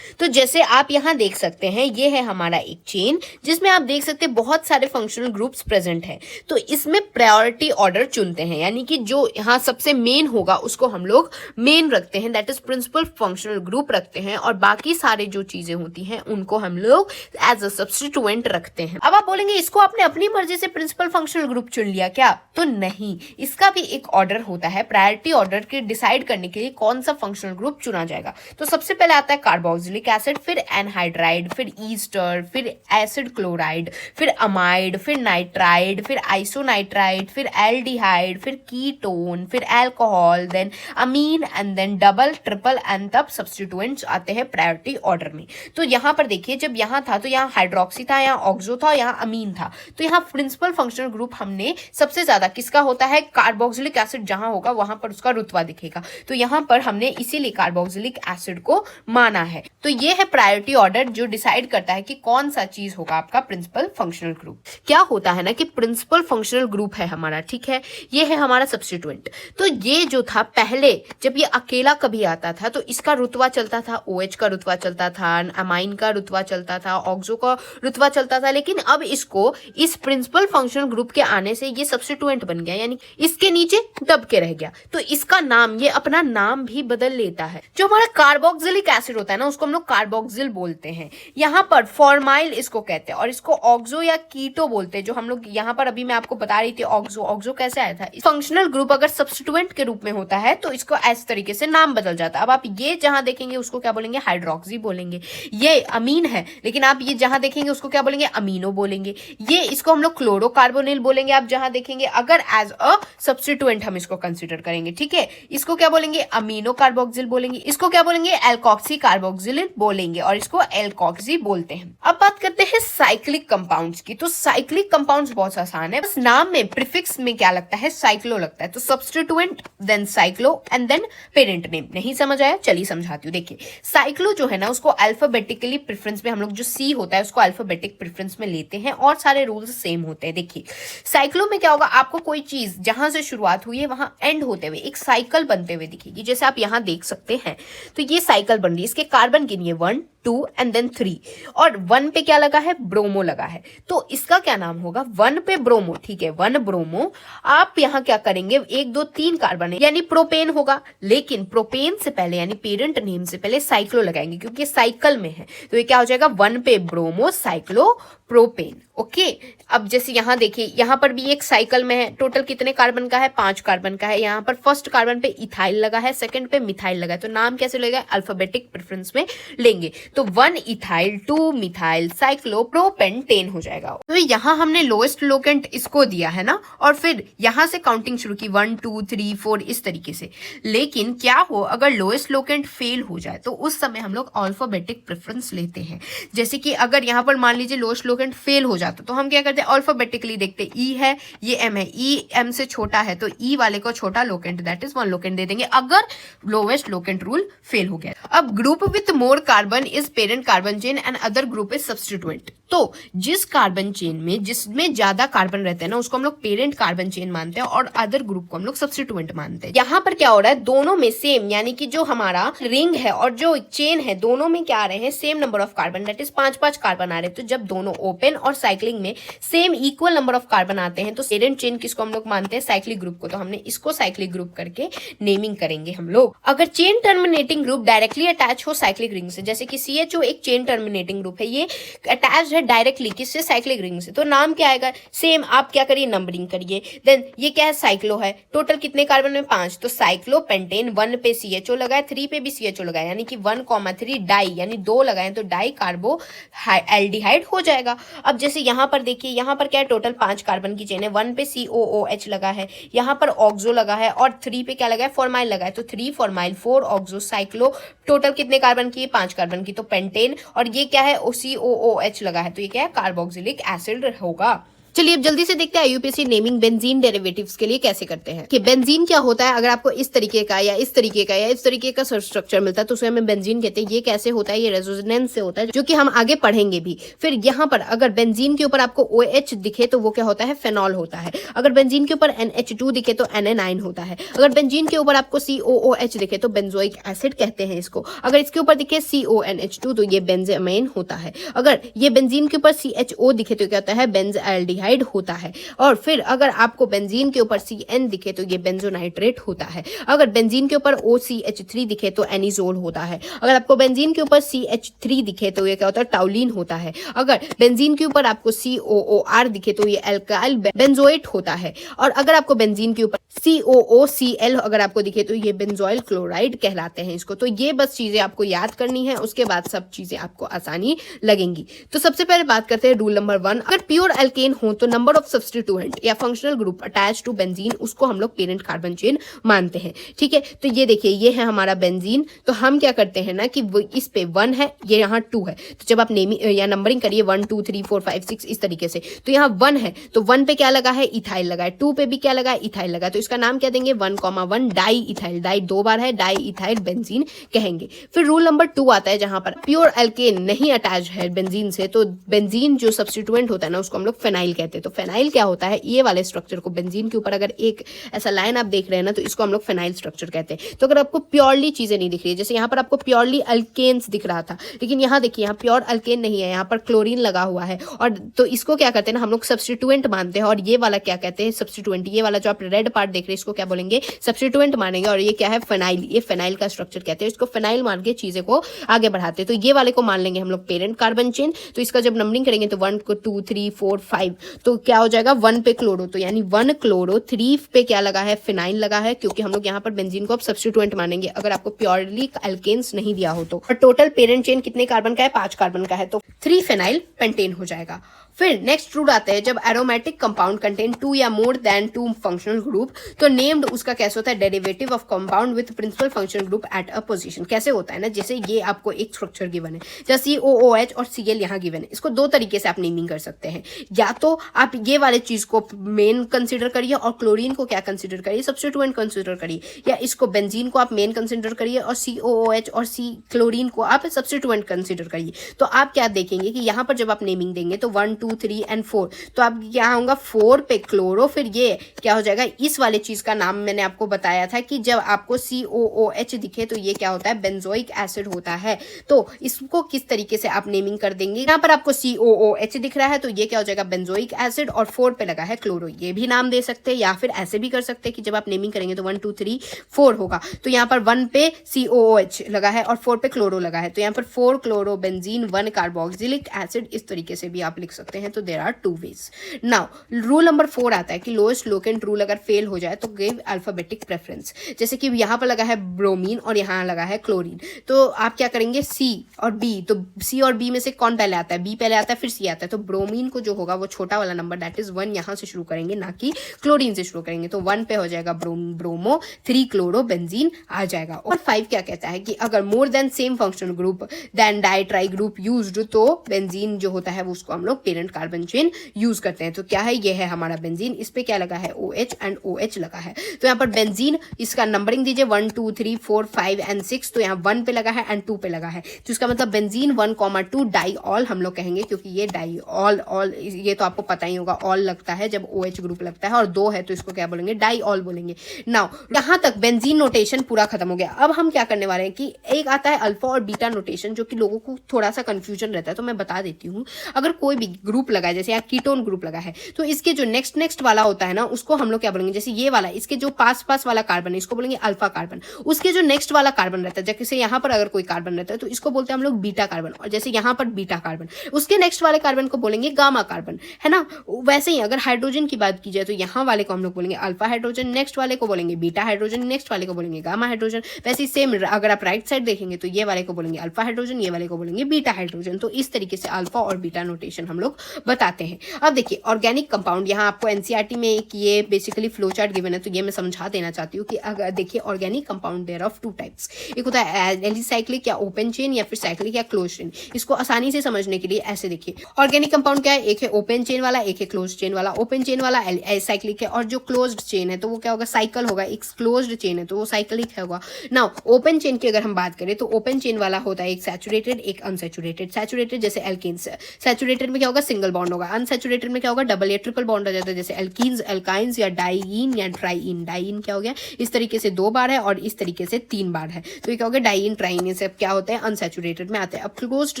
तो जैसे आप यहां देख सकते हैं, ये है हमारा एक चेन जिसमें आप देख सकते हैं बहुत सारे फंक्शनल ग्रुप्स प्रेजेंट हैं। तो इसमें प्रायोरिटी ऑर्डर चुनते हैं, यानी कि जो यहां सबसे मेन होगा उसको हम लोग मेन रखते हैं, that is principal functional group रखते हैं, और बाकी सारे जो चीजें होती हैं उनको हम लोग एज अ सब्स्टिट्यूएंट रखते हैं। अब आप बोलेंगे इसको आपने अपनी मर्जी से प्रिंसिपल फंक्शनल ग्रुप चुन लिया क्या, तो नहीं, इसका भी एक ऑर्डर होता है। प्रायोरिटी ऑर्डर के डिसाइड करने के लिए कौन सा फंक्शनल ग्रुप चुना जाएगा। तो सबसे पहले आता है कार्बोक्सिलिक एसिड, फिर एनहाइड्राइड, फिर ईस्टर, फिर एसिड क्लोराइड, फिर अमाइड, फिर नाइट्राइड, फिर आइसोनाइट्राइड, फिर एल्डिहाइड, फिर कीटोन, फिर alcohol, then amine and then double, triple and तब सब्स्टिट्यूएंट्स आते हैं प्रायोरिटी ऑर्डर में। तो यहाँ पर देखिए, जब यहाँ था तो यहाँ हाइड्रोक्सी था, यहाँ ऑक्सो था, यहाँ अमीन था। तो यहाँ प्रिंसिपल फंक्शनल ग्रुप हमने सबसे ज्यादा किसका होता है, कार्बो कार्बोक्सिलिक एसिड जहां होगा वहां पर उसका रुतबा दिखेगा। तो यहाँ पर हमने इसीलिए कार्बोक्सिलिक एसिड को माना है। तो ये है प्रायोरिटी ऑर्डर जो डिसाइड करता है कि कौन सा चीज होगा आपका प्रिंसिपल फंक्शनल ग्रुप। क्या होता है ना कि प्रिंसिपल फंक्शनल ग्रुप है हमारा, ठीक है, ये है हमारा सब्स्टिट्यूएंट। तो ये जो था पहले जब ये अकेला कभी आता था तो इसका रुतबा चलता था, OH का रुतबा चलता था, अमाइन का रुतबा चलता था, ऑक्सो का रुतबा चलता था। लेकिन अब इसको इस प्रिंसिपल फंक्शनल ग्रुप के आने से ये सब्स्टिट्यूएंट बन गया, यानी इसके नीचे दब के रह गया। तो इसका नाम, ये अपना नाम भी बदल लेता है। जो हमारा कार्बोक्सिलिक एसिड होता है ना उसको हम लोग कार्बोक्सिल बोलते हैं। यहाँ पर फॉर्माइल इसको कहते हैं और इसको ऑक्सो या कीटो बोलते हैं। जो हम लोग यहाँ पर अभी मैं आपको बता रही थी ऑक्सो कैसे आया था। फंक्शनल ग्रुप अगर सब्स्टिट्यूएंट के रूप में होता है तो इसको इस तरीके से नाम बदल जाता है। अब आप ये जहां देखेंगे उसको क्या बोलेंगे, हाइड्रोक्सी बोलेंगे। ये अमीन है लेकिन आप ये जहां देखेंगे उसको क्या बोलेंगे, अमीनो बोलेंगे। ये इसको हम लोग क्लोरोकार्बोनिल बोलेंगे आप जहां देखेंगे, अगर एज अ सब्स्टिट्यूएंट हम इसको कंसिडर करेंगे, ठीक है। इसको क्या बोलेंगे, अमीनो कार्बोक्सिल बोलेंगे। इसको क्या बोलेंगे, एल्कोक्सी कार्बोक्सिल बोलेंगे और इसको एल्कोक्सी बोलते हैं। अब बात करते हैं साइक्लिक कंपाउंड्स की। तो साइक्लिक कंपाउंड्स बहुत आसान है, बस नाम में प्रीफिक्स में क्या लगता है, साइक्लो लगता है। तो substituent then cyclo and then parent name. नहीं समझ आया, चलिए समझाती हूँ। देखिए साइक्लो जो है ना उसको अल्फाबेटिकली प्रेफरेंस में हम लोग जो सी होता है उसको अल्फाबेटिक प्रेफरेंस में लेते हैं और सारे रूल्स सेम होते हैं। देखिए साइक्लो में क्या होगा, आपको कोई चीज जहां से शुरुआत हुई है वहां एंड होते हुए एक साइकिल बनते हुए दिखेगी। जैसे आप यहां देख सकते हैं तो ये साइकिल बन रही है। इसके कार्बन गिनिए 1 2 एंड देन 3 और 1 पे क्या लगा है, ब्रोमो लगा है। तो इसका क्या नाम होगा, 1 पे ब्रोमो, ठीक है, 1 ब्रोमो। आप यहाँ क्या करेंगे, 1 2 3 कार्बन है यानी प्रोपेन होगा। लेकिन प्रोपेन से पहले यानी पेरेंट नेम से पहले साइक्लो लगाएंगे क्योंकि साइकिल में है। तो ये क्या हो जाएगा, 1 पे ब्रोमो साइक्लो प्रोपेन। ओके अब जैसे यहाँ देखिए यहाँ पर भी एक साइकिल में है, टोटल कितने कार्बन का है, 5 कार्बन का है। यहाँ पर फर्स्ट कार्बन पे इथाइल लगा है, सेकंड पे मिथाइल लगा है। तो नाम कैसे लगेगा, अल्फाबेटिक प्रेफरेंस में लेंगे। तो 1 इथाइल 2 मिथाइल साइक्लो प्रोपेंटेन हो जाएगा। तो यहाँ हमने लोएस्ट लोकेंट इसको दिया है ना, और फिर यहाँ से काउंटिंग शुरू की 1 2 3 4 इस तरीके से। लेकिन क्या हो अगर लोएस्ट लोकेंट फेल हो जाए तो उस समय हम लोग अल्फाबेटिक प्रेफरेंस लेते हैं। जैसे कि अगर यहाँ पर मान लीजिए लोएस्ट लोकेंट फेल हो जाता तो हम क्या करते हैं, अल्फाबेटिकली देखते, ई है ये एम है, ई एम से छोटा है तो ई वाले को छोटा लोकेंट दैट इज 1 लोकेंट दे देंगे अगर लोएस्ट लोकेंट रूल फेल हो गया। अब group with more carbon is parent carbon chain and other group is substituent. तो जिस कार्बन चेन में जिसमें ज्यादा कार्बन रहते हैं ना उसको हम लोग पेरेंट कार्बन चेन मानते हैं और अदर ग्रुप को हम लोग सब्स्टिट्यूएंट मानते हैं। यहाँ पर क्या हो रहा है, दोनों में सेम यानी कि जो हमारा रिंग है और जो चेन है दोनों में क्या आ रहे हैं, same number of carbon that is 5 carbon आ रहे हैं। तो जब दोनों ओपन और साइक्लिंग में same equal number of carbon आते हैं तो पेरेंट चेन किसको हम लोग मानते हैं, साइक्लिक ग्रुप को। तो हमने इसको साइक्लिक ग्रुप करके नेमिंग करेंगे हम लोग। अगर chain terminating group directly attach हो साइक्लिक रिंग से, जैसे कि CHO एक चेन टर्मिनेटिंग ग्रुप है, ये अटैच है डायरेक्टली किससे, साइक्लिक रिंग से, तो नाम क्या आएगा, सेम आप क्या करिए नंबरिंग करिए। देन ये क्या है, साइक्लो है, टोटल कितने कार्बन में 5, तो साइक्लो पेंटेन। 1 पे CHO लगाए, 3 पे भी CHO लगाए यानी कि 1,3 डाई यानी 2 लगाए तो डाई कार्बो एल्डिहाइड हो जाएगा। अब जैसे यहाँ पर देखिए यहाँ पर क्या है, टोटल 5 कार्बन की चेन है, 1 पे COOH लगा है, यहाँ पर ऑक्सो लगा है और 3 पे क्या लगा है, फॉर्माइल लगा है। तो 3 फॉर्माइल 4 ऑक्सो साइक्लो, टोटल कितने कार्बन की, 5 कार्बन की, तो पेंटेन। और ये क्या है, COOH लगा है तो ये क्या है, कार्बोक्सिलिक एसिड होगा। चलिए अब जल्दी से देखते हैं IUPAC नेमिंग बेंजीन डेरिवेटिव्स के लिए कैसे करते हैं। कि बेंजीन क्या होता है, अगर आपको इस तरीके का या इस तरीके का या इस तरीके का स्ट्रक्चर मिलता है तो उसे हमें बेंजीन कहते हैं। ये कैसे होता है, ये रेजोनेंस से होता है जो कि हम आगे पढ़ेंगे भी। फिर यहाँ पर अगर बेंजीन के ऊपर आपको OH दिखे तो वो क्या होता है, फेनॉल होता है। अगर बेंजीन के ऊपर NH2 दिखे तो NA9 होता है। अगर बेंजीन के ऊपर आपको COOH दिखे तो बेंजोइक एसिड कहते हैं इसको। अगर इसके ऊपर दिखे CONH2 तो ये बेंजामाइन होता है। अगर ये बेंजीन के ऊपर CHO दिखे तो क्या होता है, बेंजाल्डिहाइड होता है। और फिर अगर आपको बेंजीन के ऊपर CN दिखे तो ये बेंजोनाइट्रेट होता है। अगर बेंजीन के ऊपर OCH3 दिखे तो एनिजोल होता है। अगर आपको बेंजीन के ऊपर CH3 दिखे तो ये क्या होता है, टाउलिन होता है। अगर बेंजीन के ऊपर आपको COOR दिखे तो ये एल्काइल बेंजोएट होता है। और अगर आपको बेंजीन के ऊपर COOCl अगर आपको दिखे तो ये बेंजोइल क्लोराइड कहलाते हैं इसको। तो ये बस चीजें आपको याद करनी है, उसके बाद सब चीजें आपको आसानी लगेंगी। तो सबसे पहले बात करते हैं रूल नंबर 1। अगर प्योर अल्केन हो तो नंबर ऑफ सब्स्टिट्यूएंट या functional group attach to benzene, उसको हम लोग पेरेंट कार्बन चेन मानते हैं। ठीक है, तो ये देखिए ये है हमारा बेंजीन। तो हम क्या करते हैं ना कि वो इस पे 1 है, ये यहाँ 2 है, तो जब आप नेमिंग या नंबरिंग करिए 1 2 3 4 5 6 इस तरीके से, तो यहाँ 1 है तो 1 पे क्या लगा है, इथाइल लगा है, 2 पे भी क्या लगा है, इथाइल लगा, तो इसका नाम क्या देंगे 1,1 डाई इथाइल, डाई 2 बार है, डाई इथाइल बेंजीन कहेंगे। फिर रूल नंबर 2 आता है जहां पर प्योर एल्केन नहीं अटैच है बेंजीन से, तो बेंजीन जो सब्स्टिट्यूएंट होता है ना उसको हम लोग फेनाइल कहते हैं। तो फेनाइल क्या होता है, ये वाले स्ट्रक्चर को बेंजीन के ऊपर अगर एक ऐसा लाइन आप देख रहे हैं ना, तो इसको हम लोग फेनाइल स्ट्रक्चर कहते हैं। तो अगर आपको प्योरली चीजें नहीं दिख रही है, जैसे यहाँ पर आपको प्योरली अल्केन्स दिख रहा था, लेकिन यहाँ देखिए यहाँ प्योर अल्केन नहीं है, यहाँ पर क्लोरीन लगा हुआ है, और तो इसको क्या करते हैं ना हम लोग सब्स्टिट्यूएंट मानते हैं। और ये वाला क्या कहते हैं, सब्स्टिट्यूएंट, ये वाला जो आप रेड पार्ट देख रहे हैं इसको क्या बोलेंगे, सब्स्टिट्यूएंट मानेंगे। और ये क्या है, फेनाइल, ये फेनाइल का स्ट्रक्चर कहते हैं, इसको फेनाइल मान के चीजें को आगे बढ़ाते हैं। तो ये वाले को मान लेंगे हम लोग पेरेंट कार्बन चेन। तो इसका जब नंबरिंग करेंगे तो 1 2 3 4 5, तो क्या हो जाएगा 1 पे क्लोरो, तो यानी 1 क्लोरो, 3 पे क्या लगा है, फिनाइल लगा है, क्योंकि हम लोग यहाँ पर बेंजीन को अब सब्स्टिट्यूएंट मानेंगे अगर आपको प्योरली अल्केन्स नहीं दिया हो तो। और टोटल पेरेंट चेन कितने कार्बन का है, 5 कार्बन का है, तो 3 फेनाइल पेंटेन हो जाएगा। फिर नेक्स्ट रूल आता है जब एरोमेटिक कंपाउंड कंटेन 2 या मोर देन 2 फंक्शनल ग्रुप, तो नेम्ड उसका कैसे होता है, derivative of compound with principal functional group at a position. कैसे होता है ना, जैसे ये आपको एक स्ट्रक्चर गिवन है, जैसे COOH और Cl यहाँ गिवन है, इसको 2 तरीके से आप नेमिंग कर सकते हैं। या तो आप ये वाले चीज को मेन कंसिडर करिए और क्लोरीन को क्या कंसिडर करिए, सब्स्टिट्यूएंट कंसिडर करिए, या इसको बेंजीन को आप मेन कंसिडर करिए और COOH और क्लोरीन को आप सब्स्टिट्यूएंट कंसिडर करिए। तो आप क्या देखेंगे कि यहाँ पर जब आप नेमिंग देंगे तो 1 2 3 एंड 4, तो आप क्या होगा 4 पे क्लोरो, फिर ये क्या हो जाएगा, इस वाले चीज का नाम मैंने आपको बताया था कि जब आपको COOH दिखे तो ये क्या होता है, बेंजोइक एसिड होता है। तो इसको किस तरीके से आप नेमिंग कर देंगे, यहाँ पर आपको COOH दिख रहा है तो ये क्या हो जाएगा, बेंजोइक एसिड, और 4 पे लगा है क्लोरो, ये भी नाम दे सकते हैं, या फिर ऐसे भी कर सकते हैं कि जब आप नेमिंग करेंगे तो 1 2 3 4 होगा, तो यहाँ पर 1 पे COOH लगा है और 4 पे क्लोरो लगा है, तो यहाँ पर 4 क्लोरो बेंजीन 1 कार्बोक्सिलिक एसिड, इस तरीके से भी आप लिख सकते हैं। तो there are 2 ways। Now rule number 4 आता है कि लोएस्ट लोकेंट रूल अगर फेल हो जाए तो गिव अल्फाबेटिक प्रेफरेंस। जैसे कि यहाँ पर लगा है ब्रोमीन और यहाँ लगा है क्लोरीन, तो आप क्या करेंगे, C और B, तो C और B में से कौन पहले आता है, B पहले आता है फिर C आता है, तो ब्रोमीन को जो होगा वो छोटा वाला नंबर दैट इज 1 यहाँ से शुरू करेंगे, ना कि क्लोरीन से शुरू करेंगे। तो 1 पे हो जाएगा ब्रोमो, 3 क्लोरो बेंजीन आ जाएगा। और 5 क्या कहता है कि अगर more than same functional group then di tri group used, तो बेंजीन जो होता है वो उसको हम लोग पेरेंट कार्बन चेन यूज करते हैं। तो क्या है, ये है हमारा बेंजीन, इस पे क्या लगा है, OH एंड OH लगा है। तो यहाँ पर बेंजीन, इसका नंबरिंग दीजिए 1 2 3 4 5 एंड 6, तो यहाँ 1 पे लगा है एंड 2 पे लगा है, तो इसका मतलब बेंजीन 1,2 डाई ऑल हम लोग कहेंगे, क्योंकि ये डाई ऑल ये तो आपको पता ही होगा, ऑल लगता है जब OH ग्रुप लगता है, और 2 है तो इसको क्या बोलेंगे, डाई ऑल बोलेंगे। नाउ यहाँ तक बेंजीन नोटेशन पूरा खत्म हो गया। अब हम क्या करने वाले हैं कि एक आता है अल्फा और बीटा नोटेशन, जो कि लोगों को थोड़ा सा कंफ्यूजन रहता है, तो मैं बता देती हूँ। अगर कोई भी ग्रुप लगा है, जैसे यहाँ कीटोन ग्रुप लगा है, तो इसके जो नेक्स्ट वाला होता है ना उसको हम लोग क्या बोलेंगे, जैसे ये वाला, इसके जो पास वाला कार्बन है इसको बोलेंगे अल्फा कार्बन, उसके जो नेक्स्ट वाला कार्बन रहता है, जैसे यहाँ पर अगर कोई कार्बन रहता है तो इसको बोलते हैं हम लोग बीटा कार्बन, और जैसे यहाँ पर बीटा कार्बन, उसके नेक्स्ट वाले कार्बन को बोलेंगे गामा कार्बन, है ना। वैसे ही अगर हाइड्रोजन की बात की जाए तो यहाँ वाले को हम लोग बोलेंगे अल्फा हाइड्रोजन, नेक्स्ट वाले को बोलेंगे बीटा हाइड्रोजन, नेक्स्ट वाले को बोलेंगे गामा हाइड्रोजन। वैसे ही सेम अगर आप राइट साइड देखेंगे तो ये वाले को बोलेंगे अल्फा हाइड्रोजन, ये वाले को बोलेंगे बीटा हाइड्रोजन। तो इस तरीके से अल्फा और बीटा नोटेशन हम लोग बताते हैं। अब देखिए ऑर्गेनिक कंपाउंड, यहाँ आपको एनसीईआरटी में एक ये बेसिकली फ्लो चार्ट गिवन है, तो ये मैं समझा देना चाहती हूँ कि अगर देखिए organic compound there of 2 types, एक होता है एलिसाइक्लिक या ओपन चेन, या फिर साइक्लिक या क्लोज चेन। इसको आसानी से समझने के लिए ऐसे देखिए, ऑर्गेनिक कंपाउंड क्या है, एक है ओपन चेन वाला, एक है क्लोज चेन वाला। ओपन चेन वाला एसाइक्लिक है, और जो क्लोज्ड चेन है तो वो क्या होगा, साइकिल होगा। एक क्लोज्ड चेन है तो वो साइक्लिक होगा। नाउ ओपन चेन की अगर हम बात करें तो ओपन चेन वाला होता है एक सैचुरेटेड, एक अनसैचुरेटेड। सैचुरेटेड जैसे एल्केन्स, सैचुरेटेड में क्या होगा, सिंगल बॉन्ड होगा। अनसैचुरेटेड में क्या होगा, डबल या ट्रिपल बॉन्ड आ जाता है, जैसे एल्कीन्स, एल्काइंस या डाइईन या ट्राइईन। डाइईन क्या हो गया, इस तरीके से 2 बार है और इस तरीके से 3 बार है, तो ये क्या हो गया डाइईन, ट्राइईन। ये सब क्या होते हैं, अनसैचुरेटेड में आते हैं। अब क्लोज्ड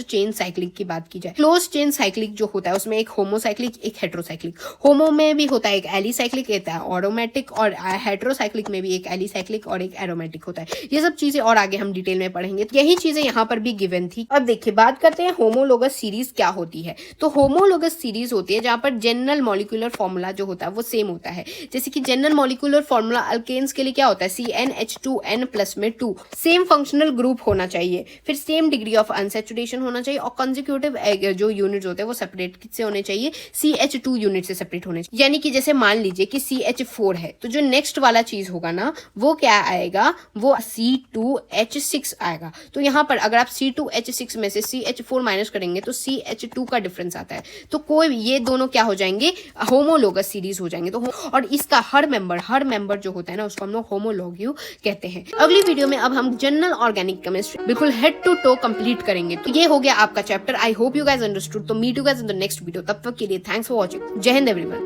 चेन साइक्लिक की बात की जाए, क्लोज्ड चेन साइक्लिक जो होता है उसमें एक होमोसाइक्लिक, एक हेटेरोसाइक्लिक। होमो में भी होता है एक एलिसाइक्लिक होता है एरोमेटिक, और हेटेरोसाइक्लिक में भी एक एलिसाइक्लिक और एक एरोमेटिक होता है। ये सब चीजें और आगे हम डिटेल में पढ़ेंगे, यही चीजें यहाँ पर भी गिवन थी। अब देखिए बात करते हैं होमोलोगस सीरीज क्या होती है। तो होमोलोगस सीरीज होती है जहां पर जनरल मॉलिक्यूलर फॉर्मूला जो होता है वो सेम होता है। जैसे कि जनरल मॉलिक्यूलर फॉर्मूला अल्केन्स के लिए क्या होता है, CnH2n प्लस में 2, सेम फंक्शनल ग्रुप होना चाहिए, फिर सेम डिग्री ऑफ अनसैचुरेशन होना चाहिए, और कंसेक्यूटिव जो यूनिट्स होते हैं वो सेपरेट से होने चाहिए। CH2 यूनिट से सेपरेट होने चाहिए। यानी कि जैसे मान लीजिए कि CH4 है, तो जो नेक्स्ट वाला चीज होगा ना वो क्या आएगा, वो C2H6 आएगा। तो यहाँ पर अगर आप C2H6 में से CH4 माइनस करेंगे तो CH2 का डिफरेंस आता है। तो कोई ये दोनों क्या हो जाएंगे, होमोलोगस सीरीज हो जाएंगे। तो और इसका हर मेंबर जो होता है ना उसको हम लोग होमोलॉग्यू कहते हैं। अगली वीडियो में अब हम जनरल ऑर्गेनिक केमिस्ट्री बिल्कुल हेड टू टो कंप्लीट करेंगे। तो ये हो गया आपका chapter. I hope you guys understood. तो meet you guys in the next video. तब तक के लिए थैंक्स फॉर वॉचिंग। जय हिंद एवरीवन।